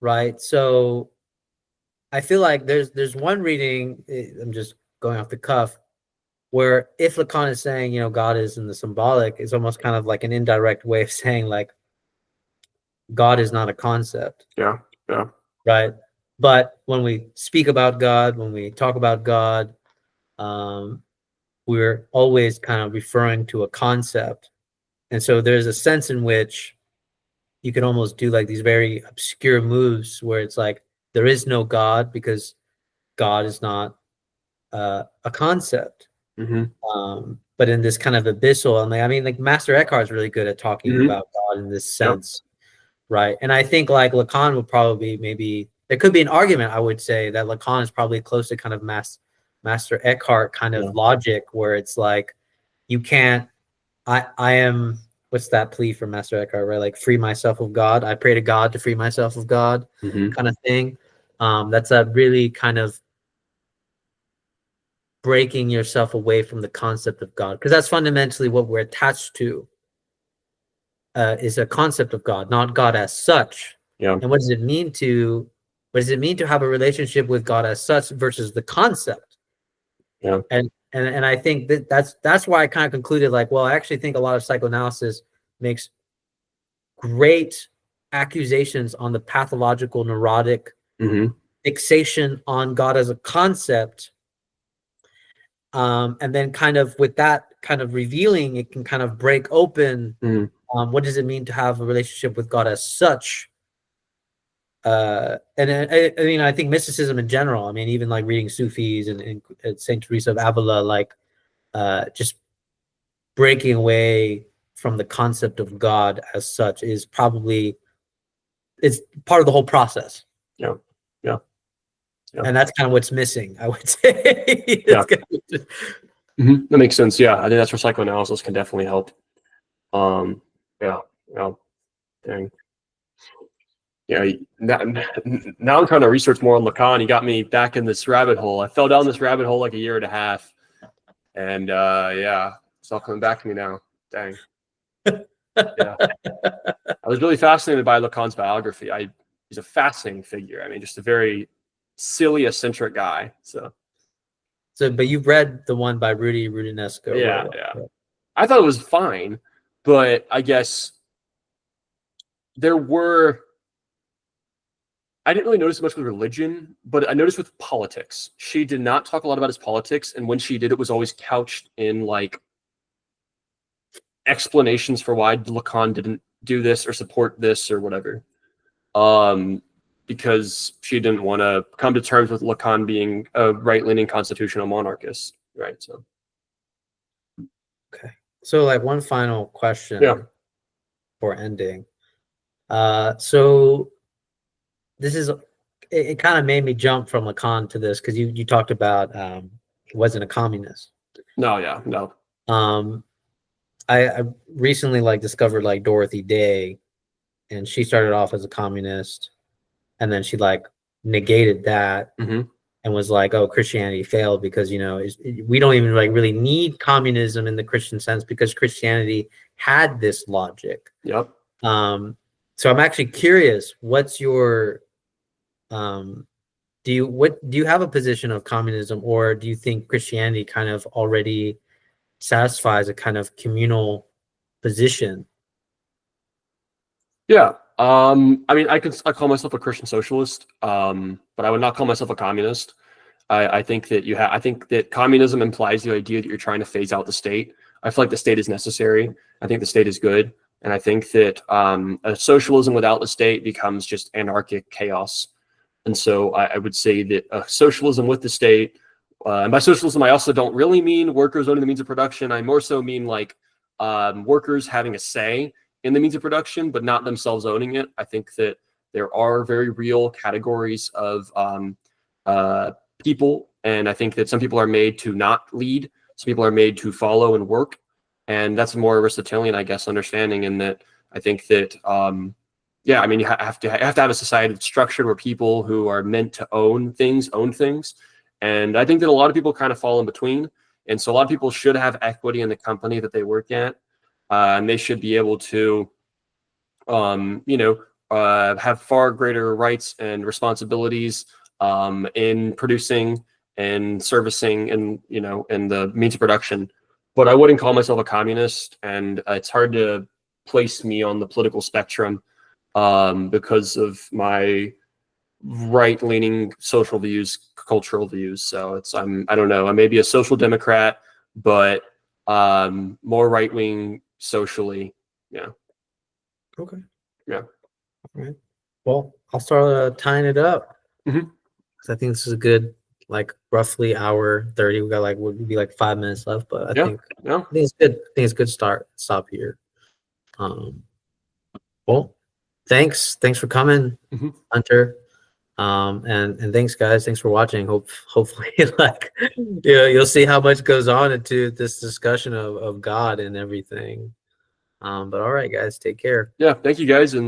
right? So I feel like there's one reading, I'm just going off the cuff, where if Lacan is saying, God is in the symbolic, it's almost kind of like an indirect way of saying like God is not a concept. Yeah. Yeah. Right. But when we speak about God, when we talk about God, um, we're always kind of referring to a concept. And so there's a sense in which you can almost do like these very obscure moves where it's like there is no God because God is not a concept. Mm-hmm. But in this kind of abyssal, and like Master Eckhart is really good at talking Mm-hmm. about God in this Yep. sense, right? And I think like Lacan would probably maybe there could be an argument, I would say, that Lacan is probably close to kind of Master Eckhart kind of Yeah. logic, where it's like you can't. I am. What's that plea from Master Eckhart? Right, like free myself of God. I pray to God to free myself of God, Mm-hmm. kind of thing. That's a really kind of breaking yourself away from the concept of God, because that's fundamentally what we're attached to. Is a concept of God, not God as such. Yeah. And what does it mean to have a relationship with God as such versus the concept? Yeah. And I think that's why I kind of concluded like, well, I actually think a lot of psychoanalysis makes great accusations on the pathological neurotic Mm-hmm. fixation on God as a concept. And then kind of with that kind of revealing, it can kind of break open Mm-hmm. what does it mean to have a relationship with God as such. And I mean, I think mysticism in general, I mean, even like reading Sufis and Saint Teresa of Avila, like just breaking away from the concept of God as such is probably, it's part of the whole process. Yeah. Yeah. Yeah. And that's kind of what's missing, I would say. Yeah. Mm-hmm. That makes sense. Yeah. I think that's where psychoanalysis can definitely help. Yeah. Yeah. Dang. Yeah. Now I'm trying to research more on Lacan. You got me back in this rabbit hole. I fell down this rabbit hole like a year and a half. And yeah, it's all coming back to me now. Dang. Yeah. I was really fascinated by Lacan's biography. He's a fascinating figure. I mean, just a very silly, eccentric guy. So but you've read the one by Rudy Rudinesco. yeah, yeah. I thought it was fine, but I guess I didn't really notice much with religion, but I noticed with politics. She did not talk a lot about his politics, and when she did, it was always couched in like explanations for why Lacan didn't do this or support this or whatever. Because she didn't want to come to terms with Lacan being a right-leaning constitutional monarchist, right? So, Okay. So, like one final question for ending. So this is it kind of made me jump from Lacan to this because you talked about he wasn't a communist. No. I recently like discovered like Dorothy Day, and she started off as a communist, and then she like negated that Mm-hmm. and was like, "Oh, Christianity failed because we don't even like really need communism in the Christian sense because Christianity had this logic." Yep. So I'm actually curious, what's your do you have a position of communism, or do you think Christianity kind of already satisfies a kind of communal position? Yeah. I mean, I call myself a Christian socialist, but I would not call myself a communist. I think that I think that communism implies the idea that you're trying to phase out the state. I feel like the state is necessary. I think the state is good. And I think that a socialism without the state becomes just anarchic chaos. And so I would say that socialism with the state, and by socialism, I also don't really mean workers owning the means of production. I more so mean like workers having a say in the means of production, but not themselves owning it. I think that there are very real categories of people, and I think that some people are made to not lead. Some people are made to follow and work, and that's a more Aristotelian, I guess, understanding. In that, I think that yeah, I mean, you have to have a society that's structured where people who are meant to own things, and I think that a lot of people kind of fall in between. And so a lot of people should have equity in the company that they work at, and they should be able to, have far greater rights and responsibilities in producing and servicing and, and the means of production. But I wouldn't call myself a communist, and it's hard to place me on the political spectrum because of my right-leaning social views, cultural views. So I don't know, I may be a social democrat, but more right-wing socially. Yeah. Okay. Yeah. All right. Well, I'll start tying it up. Mhm. I think this is a good, like, roughly hour 30. We got would be like 5 minutes left, but I think it's good. I think it's a good stop here. Well, thanks for coming, Hunter. And thanks, guys. Thanks for watching. Hopefully, like, you'll see how much goes on into this discussion of God and everything. But all right, guys, take care. Yeah, thank you guys. And